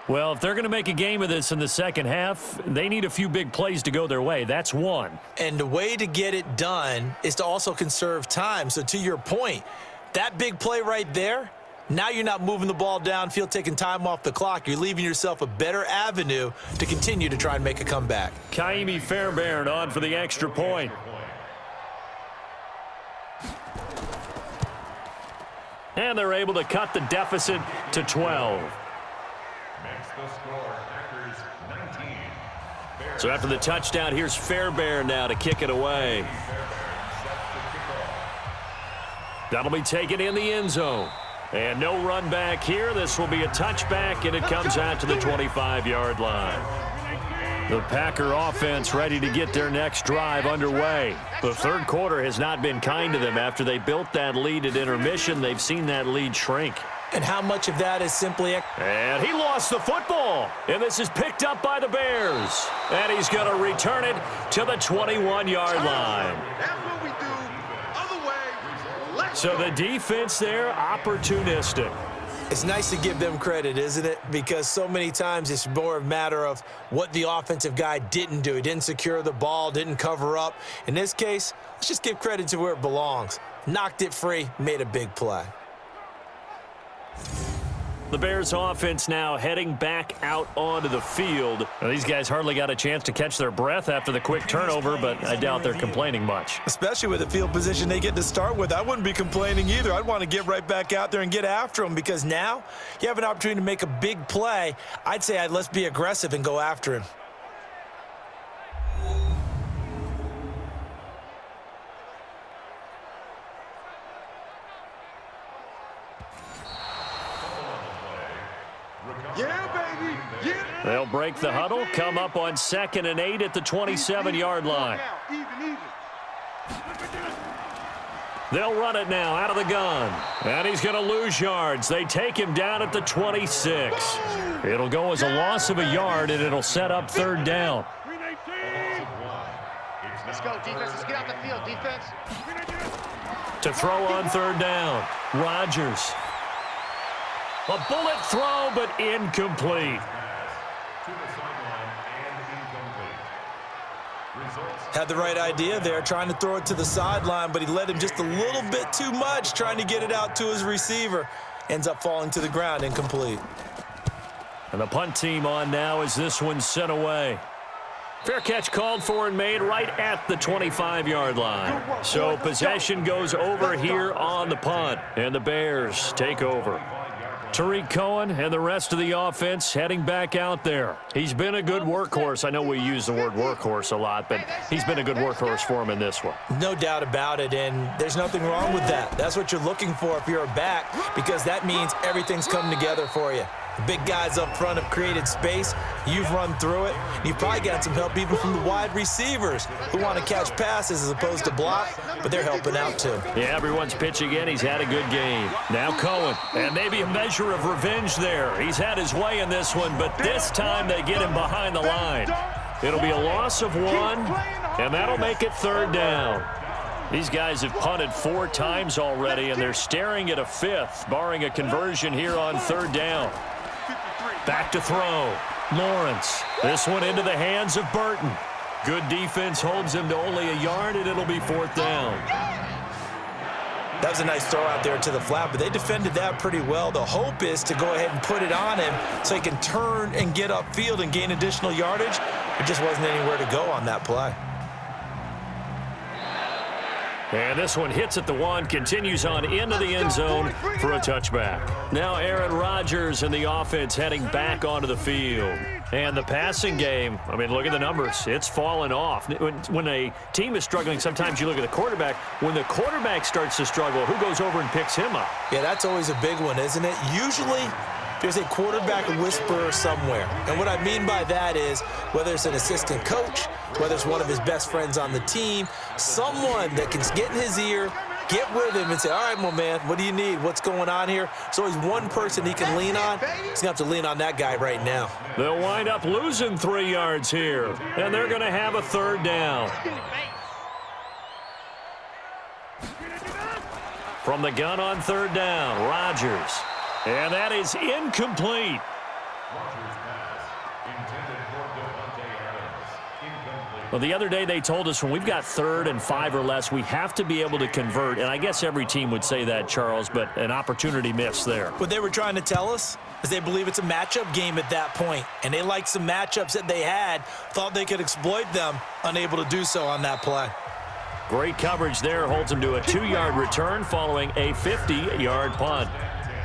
Well, if they're going to make a game of this in the second half, they need a few big plays to go their way. That's one. And the way to get it done is to also conserve time. So to your point, that big play right there, Now you're not moving the ball downfield, taking time off the clock. You're leaving yourself a better avenue to continue to try and make a comeback. Kaimi Fairbairn on for the extra point. And they're able to cut the deficit to 12. Makes the score Packers 19. So after the touchdown, here's Fairbairn now to kick it away. That'll be taken in the end zone. And no run back here. This will be a touchback, and it comes out to the 25-yard line. The Packer offense ready to get their next drive underway. The third quarter has not been kind to them. After they built that lead at intermission, they've seen that lead shrink. And how much of that is simply... And he lost the football. And this is picked up by the Bears. And he's going to return it to the 21-yard line. That's what we do. Other way, let's So the defense there, opportunistic. It's nice to give them credit, isn't it? Because so many times it's more a matter of what the offensive guy didn't do. He didn't secure the ball, didn't cover up. In this case, let's just give credit to where it belongs. Knocked it free, made a big play. The Bears offense now heading back out onto the field. Now, these guys hardly got a chance to catch their breath after the quick turnover, but I doubt they're complaining much. Especially with the field position they get to start with. I wouldn't be complaining either. I'd want to get right back out there and get after them, because now you have an opportunity to make a big play. I'd say let's be aggressive and go after him. Yeah, baby. Yeah. They'll break the huddle, come up on 2nd and 8 at the 27-yard line. Even. They'll run it now out of the gun. And he's going to lose yards. They take him down at the 26. It'll go as a loss of a yard, and it'll set up 3rd down. Let's go, defense. Let's get out the field, defense. To throw on 3rd down, Rodgers. A bullet throw, but incomplete. Had the right idea there, trying to throw it to the sideline, but he led him just a little bit too much, trying to get it out to his receiver. Ends up falling to the ground, incomplete. And the punt team on now as this one's sent away. Fair catch called for and made right at the 25-yard line. So possession goes over here on the punt, and the Bears take over. Tariq Cohen and the rest of the offense heading back out there. He's been a good workhorse. I know we use the word workhorse a lot, but he's been a good workhorse for him in this one. No doubt about it, and there's nothing wrong with that. That's what you're looking for if you're a back, because that means everything's come together for you. The big guys up front have created space. You've run through it. You've probably got some help even from the wide receivers who want to catch passes as opposed to block, but they're helping out too. Yeah, everyone's pitching in. He's had a good game. Now Cohen, and maybe a measure of revenge there. He's had his way in this one, but this time they get him behind the line. It'll be a loss of 1, and that'll make it 3rd down. These guys have punted 4 times already, and they're staring at a 5th, barring a conversion here on 3rd down. Back to throw. Lawrence. This one into the hands of Burton. Good defense holds him to only a yard, and it'll be 4th down. That was a nice throw out there to the flat, but they defended that pretty well. The hope is to go ahead and put it on him so he can turn and get upfield and gain additional yardage. There just wasn't anywhere to go on that play. And this one hits at the 1, continues on into the end zone for a touchback. Now Aaron Rodgers and the offense heading back onto the field. And the passing game, I mean, look at the numbers. It's fallen off. When a team is struggling, sometimes you look at the quarterback. When the quarterback starts to struggle, who goes over and picks him up? Yeah, that's always a big one, isn't it? Usually there's a quarterback whisperer somewhere. And what I mean by that is whether it's an assistant coach, whether it's one of his best friends on the team, someone that can get in his ear, get with him and say, all right, my man, what do you need? What's going on here? So always one person he can lean on. He's going to have to lean on that guy right now. They'll wind up losing 3 yards here, and they're going to have a 3rd down. From the gun on 3rd down, Rodgers. And that is incomplete. Rodgers pass intended for Devontae Adams. Incomplete. Well, the other day they told us when we've got 3rd and 5 or less, we have to be able to convert. And I guess every team would say that, Charles, but an opportunity missed there. What they were trying to tell us is they believe it's a matchup game at that point, and they liked some matchups that they had, thought they could exploit them, unable to do so on that play. Great coverage there, holds him to a 2-yard return following a 50-yard punt.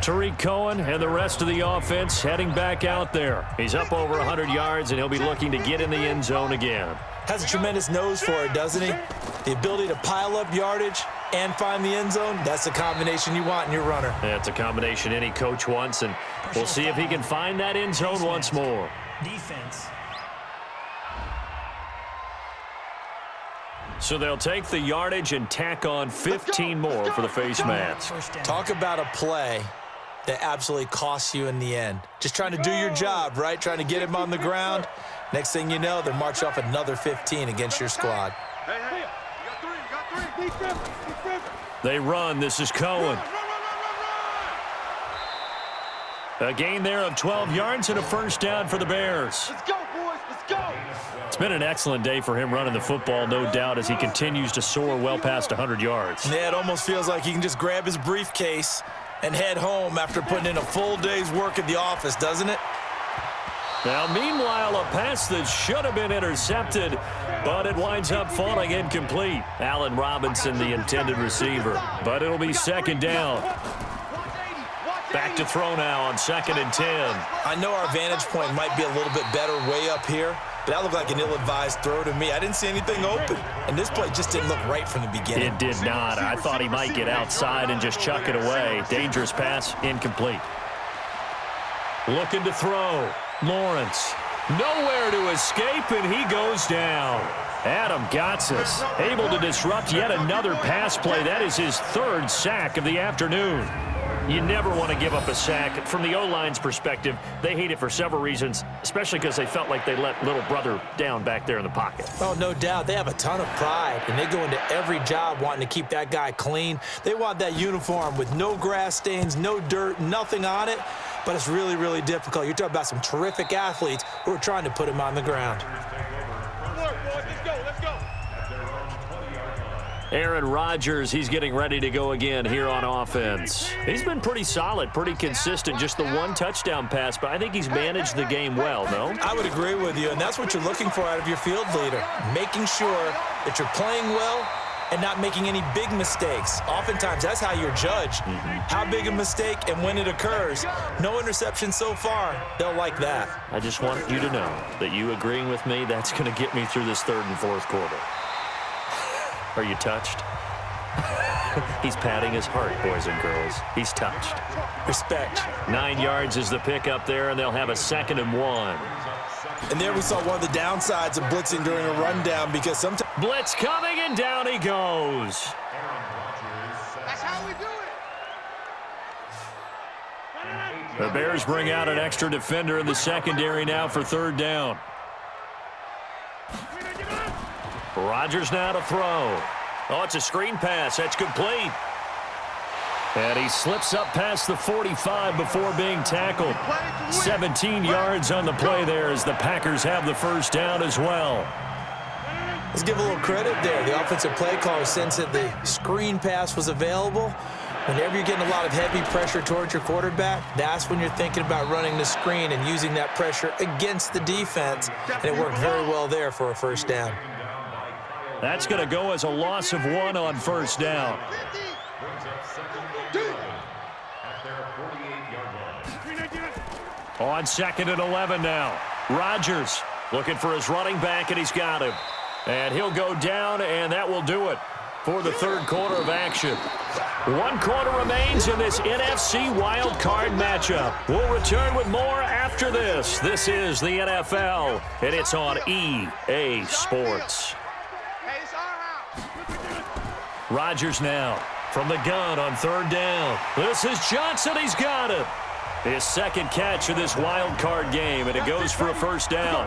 Tariq Cohen and the rest of the offense heading back out there. He's up over 100 yards, and he'll be looking to get in the end zone again. Has a tremendous nose for it, doesn't he? The ability to pile up yardage and find the end zone, that's the combination you want in your runner. That's a combination any coach wants, and we'll see if he can find that end zone once more. Defense. So they'll take the yardage and tack on 15 more for the face mask. Talk about a play that absolutely costs you in the end. Just trying to do your job, right? Trying to get him on the ground. Next thing you know, they're marching off another 15 against your squad. Hey, you got 3. They run. This is Cohen. A gain there of 12 yards and a first down for the Bears. Let's go, boys. Let's go. It's been an excellent day for him running the football, no doubt, as he continues to soar well past 100 yards. Yeah, it almost feels like he can just grab his briefcase and head home after putting in a full day's work at the office, doesn't it? Now, meanwhile, a pass that should have been intercepted, but it winds up falling incomplete. Allen Robinson, the intended receiver, but it'll be second down. Back to throw now on 2nd and 10. I know our vantage point might be a little bit better way up here, but that looked like an ill-advised throw to me. I didn't see anything open, and this play just didn't look right from the beginning. It did not. I thought he might get outside and just chuck it away. Dangerous pass, incomplete. Looking to throw. Lawrence. Nowhere to escape, and he goes down. Adam Gotsis able to disrupt yet another pass play. That is his 3rd sack of the afternoon. You never want to give up a sack. From the O-line's perspective, they hate it for several reasons, especially because they felt like they let little brother down back there in the pocket. Oh, no doubt. They have a ton of pride, and they go into every job wanting to keep that guy clean. They want that uniform with no grass stains, no dirt, nothing on it, but it's really, really difficult. You're talking about some terrific athletes who are trying to put him on the ground. Let's go. Aaron Rodgers, he's getting ready to go again here on offense. He's been pretty solid, pretty consistent, just the 1 touchdown pass, but I think he's managed the game well, no? I would agree with you, and that's what you're looking for out of your field leader, making sure that you're playing well and not making any big mistakes. Oftentimes, that's how you're judged. How big a mistake and when it occurs. No interception so far. They'll like that. I just want you to know that you agreeing with me, that's going to get me through this 3rd and 4th quarter. Are you touched? He's patting his heart, boys and girls. He's touched. Respect. 9 yards is the pickup there, and they'll have a 2nd and 1. And there we saw one of the downsides of blitzing during a rundown, because sometimes... Blitz coming, and down he goes. That's how we do it. The Bears bring out an extra defender in the secondary now for 3rd down. Rodgers now to throw. Oh, it's a screen pass. That's complete. And he slips up past the 45 before being tackled. 17 yards on the play there as the Packers have the first down as well. Let's give a little credit there. The offensive play caller sensed that the screen pass was available. Whenever you're getting a lot of heavy pressure towards your quarterback, that's when you're thinking about running the screen and using that pressure against the defense. And it worked very well there for a first down. That's going to go as a loss of 1 on first down. On 2nd and 11 now. Rodgers looking for his running back, and he's got him. And he'll go down, and that will do it for the 3rd quarter of action. 1 quarter remains in this NFC wild card matchup. We'll return with more after this. This is the NFL, and it's on EA Sports. Rodgers now from the gun on 3rd down. This is Johnson. He's got it. His 2nd catch of this wild card game, and it goes for a first down.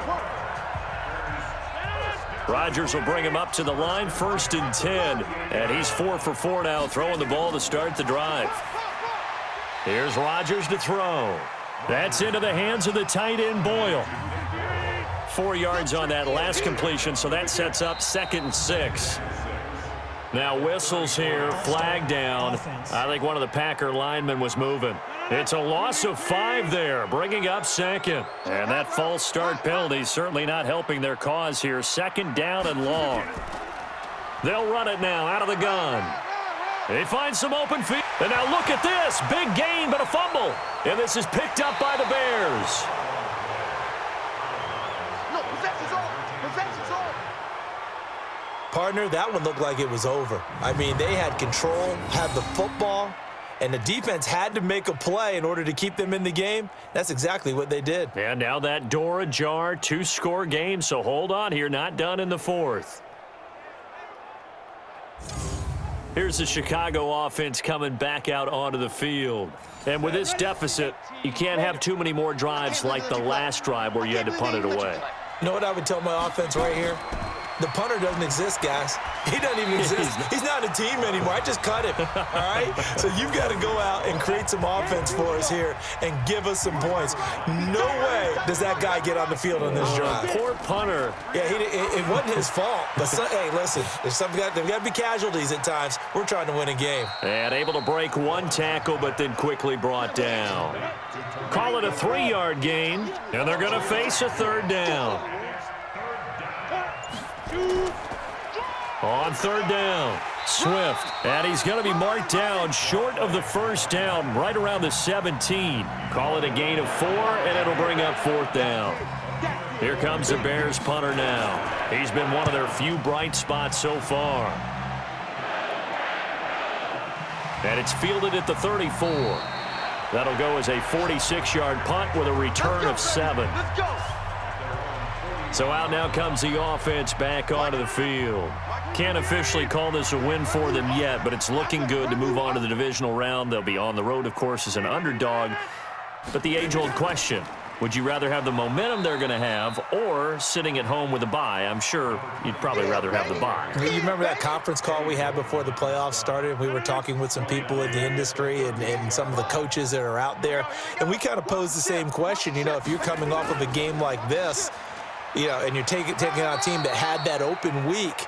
Rodgers will bring him up to the line, 1st and 10, and he's 4 for 4 now, throwing the ball to start the drive. Here's Rodgers to throw. That's into the hands of the tight end, Boyle. 4 yards on that last completion, so that sets up 2nd and 6. Now whistles here, flag down. I think one of the Packer linemen was moving. It's a loss of 5 there, bringing up 2nd. And that false start penalty certainly not helping their cause here. 2nd down and long. They'll run it now out of the gun. They find some open field. And now look at this. Big gain, but a fumble. And this is picked up by the Bears. No, possession's on. Possession's on. Partner, that one looked like it was over. I mean, they had control, had the football, and the defense had to make a play in order to keep them in the game. That's exactly what they did. And now that door ajar, 2-score game, so hold on here, not done in the 4th. Here's the Chicago offense coming back out onto the field. And with this deficit, you can't have too many more drives like the last drive where you had to punt it away. You know what I would tell my offense right here? The punter doesn't exist, guys. He doesn't even exist. He's not a team anymore. I just cut him, all right? So you've got to go out and create some offense for us here and give us some points. No way does that guy get on the field on this drive. Poor punter. Yeah, it wasn't his fault. But, hey, listen, there's got to be casualties at times. We're trying to win a game. And able to break 1 tackle, but then quickly brought down. Call it a 3-yard gain, and they're going to face a 3rd down. On 3rd down, Swift, and he's going to be marked down short of the 1st down, right around the 17. Call it a gain of 4, and it'll bring up 4th down. Here comes the Bears punter now. He's been one of their few bright spots so far. And it's fielded at the 34. That'll go as a 46-yard punt with a return of 7. Let's go. So out now comes the offense back onto the field. Can't officially call this a win for them yet, but it's looking good to move on to the divisional round. They'll be on the road, of course, as an underdog. But the age-old question, would you rather have the momentum they're going to have or sitting at home with a bye? I'm sure you'd probably rather have the bye. You remember that conference call we had before the playoffs started? We were talking with some people in the industry and some of the coaches that are out there, and we kind of posed the same question. You know, if you're coming off of a game like this, you know, and you're taking on a team that had that open week,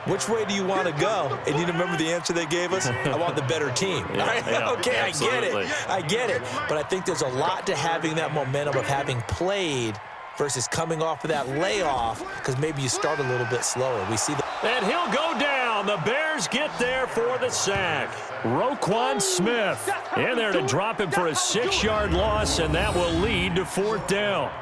which way do you want to go? And you remember the answer they gave us? I want the better team. Yeah, okay, absolutely. I get it. But I think there's a lot to having that momentum of having played versus coming off of that layoff, because maybe you start a little bit slower. We see that. And he'll go down. The Bears get there for the sack. Roquan Smith in there to drop him for a 6-yard loss, and that will lead to 4th down.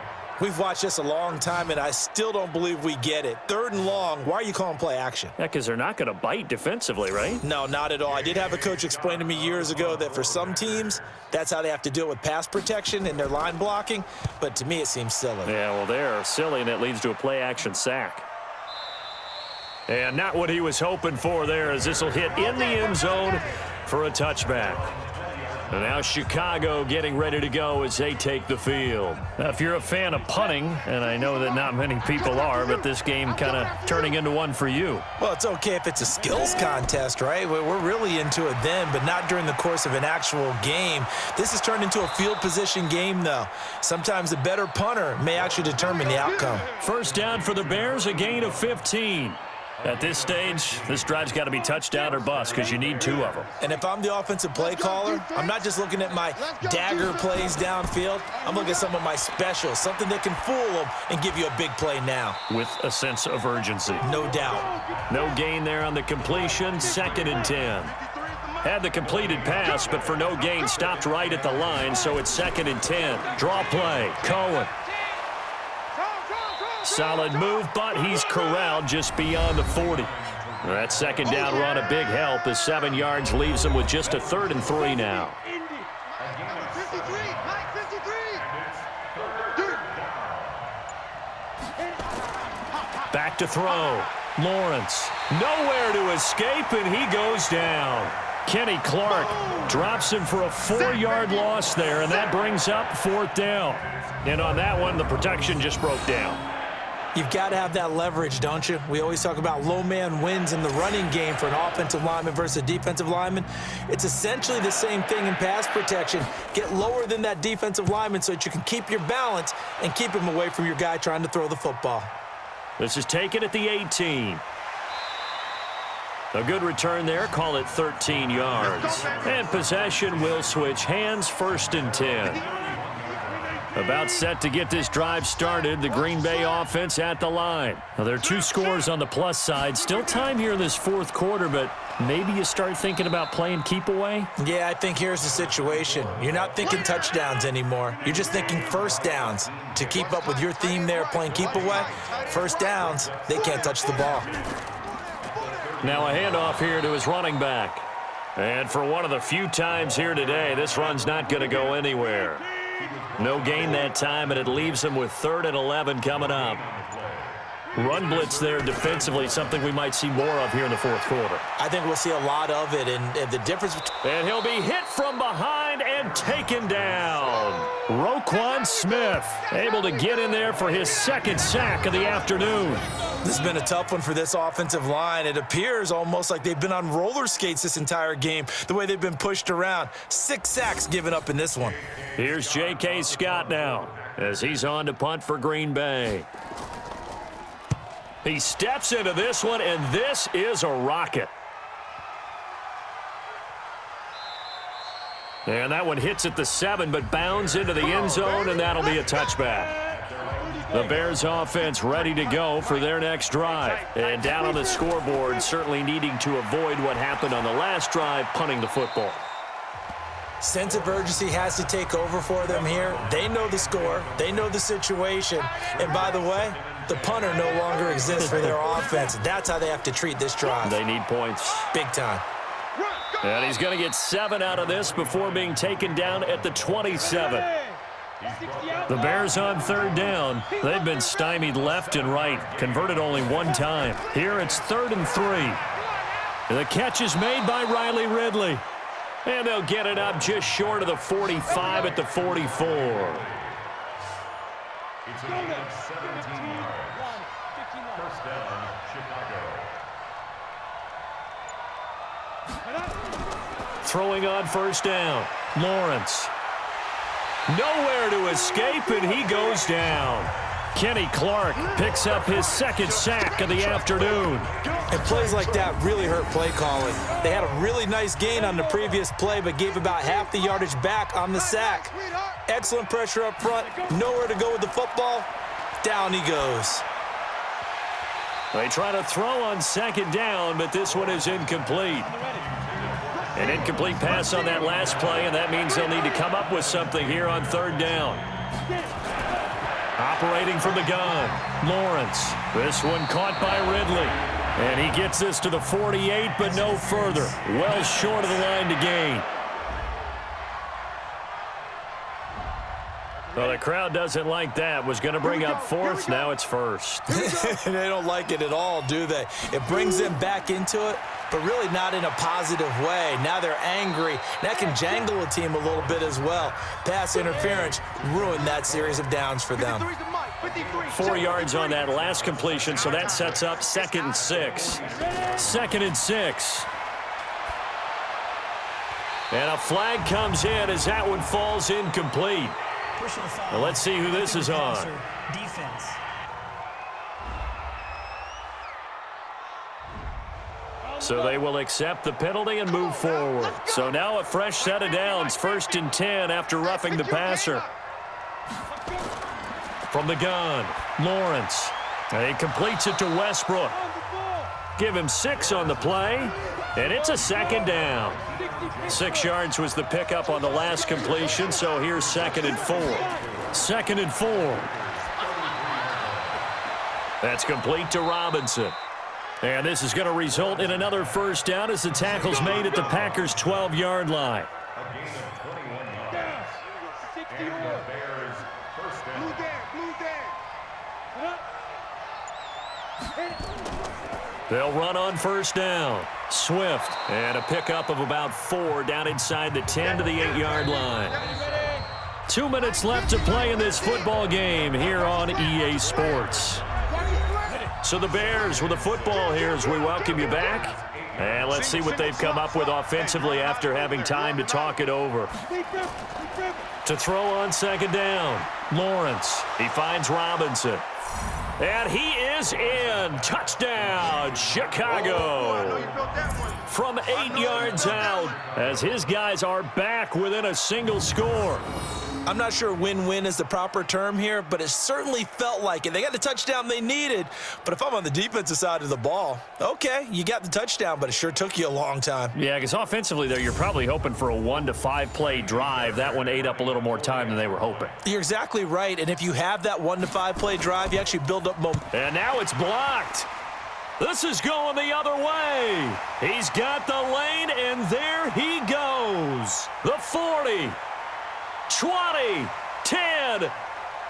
We've watched this a long time, and I still don't believe we get it. 3rd and long, why are you calling play action? Yeah, because they're not going to bite defensively, right? No, not at all. I did have a coach explain to me years ago that for some teams, that's how they have to deal with pass protection and their line blocking, but to me it seems silly. Yeah, well, they're silly, and it leads to a play-action sack. And not what he was hoping for there, as this will hit in the end zone for a touchback. And now Chicago getting ready to go as they take the field. Now, if you're a fan of punting, and I know that not many people are, but this game kind of turning into one for you. Well, it's okay if it's a skills contest, right? We're really into it then, but not during the course of an actual game. This has turned into a field position game, though. Sometimes the better punter may actually determine the outcome. 1st down for the Bears, a gain of 15. At this stage, this drive's got to be touchdown or bust because you need 2 of them. And if I'm the offensive play caller, I'm not just looking at my dagger plays downfield. I'm looking at some of my specials, something that can fool them and give you a big play now. With a sense of urgency. No doubt. No gain there on the completion, 2nd and 10. Had the completed pass, but for no gain, stopped right at the line, so it's 2nd and 10. Draw play, Cohen. Solid move, but he's corralled just beyond the 40. That 2nd down run a big help as 7 yards leaves him with just a 3rd and 3 now. 53, Mike, 53. Back to throw. Lawrence, nowhere to escape, and he goes down. Kenny Clark drops him for a 4-yard loss there, and that brings up 4th down. And on that one, the protection just broke down. You've got to have that leverage, don't you? We always talk about low man wins in the running game for an offensive lineman versus a defensive lineman. It's essentially the same thing in pass protection. Get lower than that defensive lineman so that you can keep your balance and keep him away from your guy trying to throw the football. This is taken at the 18. A good return there. Call it 13 yards. And possession will switch hands, 1st and 10. About set to get this drive started. The Green Bay offense at the line. Now, there are 2 scores on the plus side. Still time here in this 4th quarter, but maybe you start thinking about playing keep away? Yeah, I think here's the situation. You're not thinking touchdowns anymore. You're just thinking first downs. To keep up with your theme there, playing keep away, first downs, they can't touch the ball. Now a handoff here to his running back. And for one of the few times here today, this run's not going to go anywhere. No gain that time, and it leaves him with 3rd and 11 coming up. Run blitz there defensively, something we might see more of here in the 4th quarter. I think we'll see a lot of it, and the difference between... And he'll be hit from behind and taken down. Roquan Smith able to get in there for his 2nd sack of the afternoon. This has been a tough one for this offensive line. It appears almost like they've been on roller skates this entire game, the way they've been pushed around. 6 sacks given up in this one. Here's J.K. Scott now as he's on to punt for Green Bay. He steps into this one, and this is a rocket. And that one hits at the 7, but bounds into the end zone, and that'll be a touchback. The Bears offense ready to go for their next drive. And down on the scoreboard, certainly needing to avoid what happened on the last drive, punting the football. Sense of urgency has to take over for them here. They know the score. They know the situation. And by the way, the punter no longer exists for their offense. That's how they have to treat this drive. They need points. Big time. And he's going to get 7 out of this before being taken down at the 27. The Bears on 3rd down. They've been stymied left and right. Converted only 1 time. Here it's 3rd and 3. The catch is made by Riley Ridley. And they'll get it up just short of the 45 at the 44. It's a gain of 17 yards. 1st down, Chicago. Throwing on 1st down. Lawrence. Nowhere to escape, and he goes down. Kenny Clark picks up his 2nd sack of the afternoon. And plays like that really hurt play calling. They had a really nice gain on the previous play, but gave about half the yardage back on the sack. Excellent pressure up front. Nowhere to go with the football. Down he goes. They try to throw on 2nd down, but this one is incomplete. An incomplete pass on that last play, and that means they'll need to come up with something here on 3rd down. Operating from the gun, Lawrence. This one caught by Ridley. And he gets this to the 48, but no further. Well short of the line to gain. Well, the crowd doesn't like that. Was going to bring up 4th. Now it's 1st. They don't like it at all, do they? It brings them back into it, but really not in a positive way. Now they're angry. That can jangle a team a little bit as well. Pass interference ruined that series of downs for them. 4 yards on that last completion, so that sets up 2nd and 6. 2nd and 6. And a flag comes in as that one falls incomplete. Well, let's see who this is on. Defense. So they will accept the penalty and move forward. So now a fresh set of downs, 1st and 10 after roughing the passer. From the gun, Lawrence. And he completes it to Westbrook. Give him 6 on the play, and it's a 2nd down. 6 yards was the pickup on the last completion, so here's 2nd and 4. 2nd and 4. That's complete to Robinson. And this is going to result in another 1st down as the tackle's made at the Packers' 12-yard line. A gain of 21 yards. And the Bears 1st down. They'll run on 1st down. Swift, and a pickup of about 4 down inside the 10 to the 8-yard line. 2 minutes left to play in this football game here on EA Sports. So the Bears with the football here as we welcome you back. And let's see what they've come up with offensively after having time to talk it over. To throw on second down, Lawrence. He finds Robinson. And he is in. Touchdown, Chicago. From 8 yards out as his guys are back within a single score. I'm not sure win-win is the proper term here, but it certainly felt like it. They got the touchdown they needed, but if I'm on the defensive side of the ball, okay, you got the touchdown, but it sure took you a long time. Yeah, because offensively, though, you're probably hoping for a 1 to 5 play drive. That one ate up a little more time than they were hoping. You're exactly right, and if you have that 1 to 5 play drive, you actually build up momentum. And now it's blocked. This is going the other way. He's got the lane, and there he goes. The 40. 20, 10,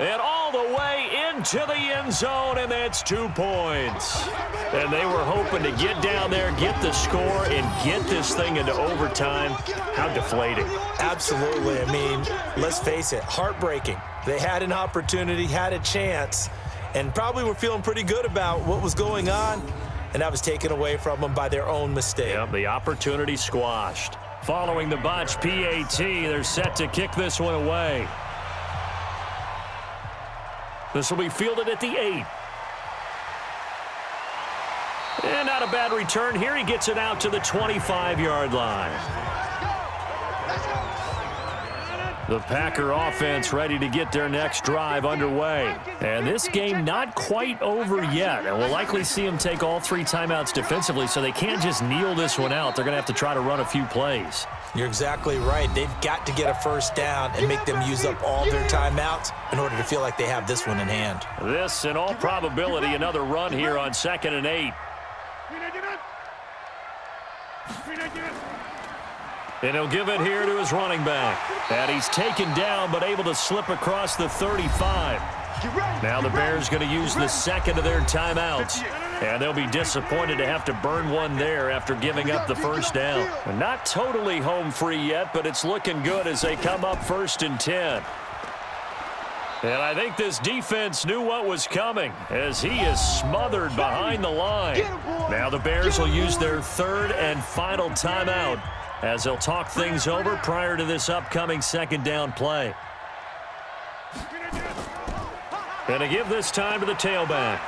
and all the way into the end zone, and that's 2 points. And they were hoping to get down there, get the score, and get this thing into overtime. How deflating. Absolutely. I mean, let's face it, heartbreaking. They had an opportunity, had a chance, and probably were feeling pretty good about what was going on, and that was taken away from them by their own mistake. Yep, the opportunity squashed. Following the botch PAT, they're set to kick this one away. This will be fielded at the 8. And not a bad return here. He gets it out to the 25-yard line. The Packer offense ready to get their next drive underway. And this game not quite over yet. And we'll likely see them take all 3 timeouts defensively, so they can't just kneel this one out. They're going to have to try to run a few plays. You're exactly right. They've got to get a first down and make them use up all their timeouts in order to feel like they have this one in hand. This, in all probability, another run here on 2nd and 8. And he'll give it here to his running back. And he's taken down, but able to slip across the 35. Now the Bears going to use the second of their timeouts. And they'll be disappointed to have to burn one there after giving up the first down. Not totally home free yet, but it's looking good as they come up 1st and 10. And I think this defense knew what was coming as he is smothered behind the line. Now the Bears will use their 3rd and final timeout as they'll talk things over prior to this upcoming 2nd down play. And to give this time to the tailback.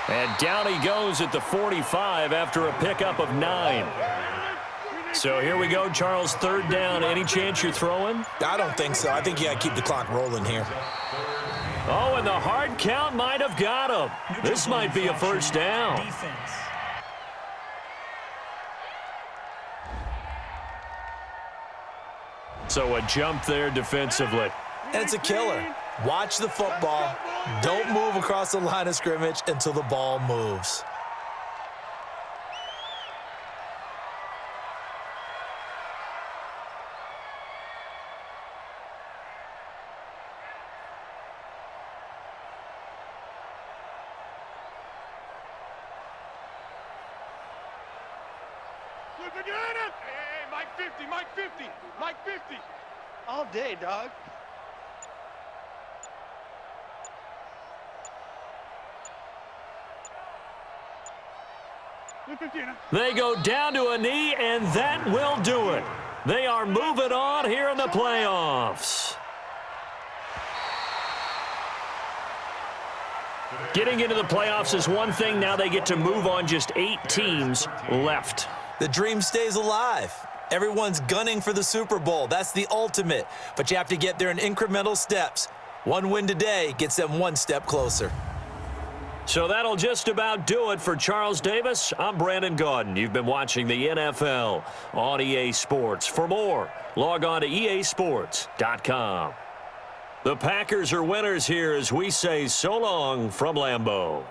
And down he goes at the 45 after a pickup of 9. So here we go, Charles, 3rd down. Any chance you're throwing? I don't think so. I think you got to keep the clock rolling here. Oh, and the hard count might have got him. This might be a first down. Defense. So a jump there defensively. And it's a killer. Watch the football. Don't move across the line of scrimmage until the ball moves. Hey, Mike 50, Mike 50, Mike 50. All day, dog. They go down to a knee, and that will do it. They are moving on here in the playoffs. Getting into the playoffs is one thing. Now they get to move on. Just 8 teams left. The dream stays alive. Everyone's gunning for the Super Bowl. That's the ultimate. But you have to get there in incremental steps. One win today gets them one step closer. So that'll just about do it for Charles Davis. I'm Brandon Gaudin. You've been watching the NFL on EA Sports. For more, log on to easports.com. The Packers are winners here as we say so long from Lambeau.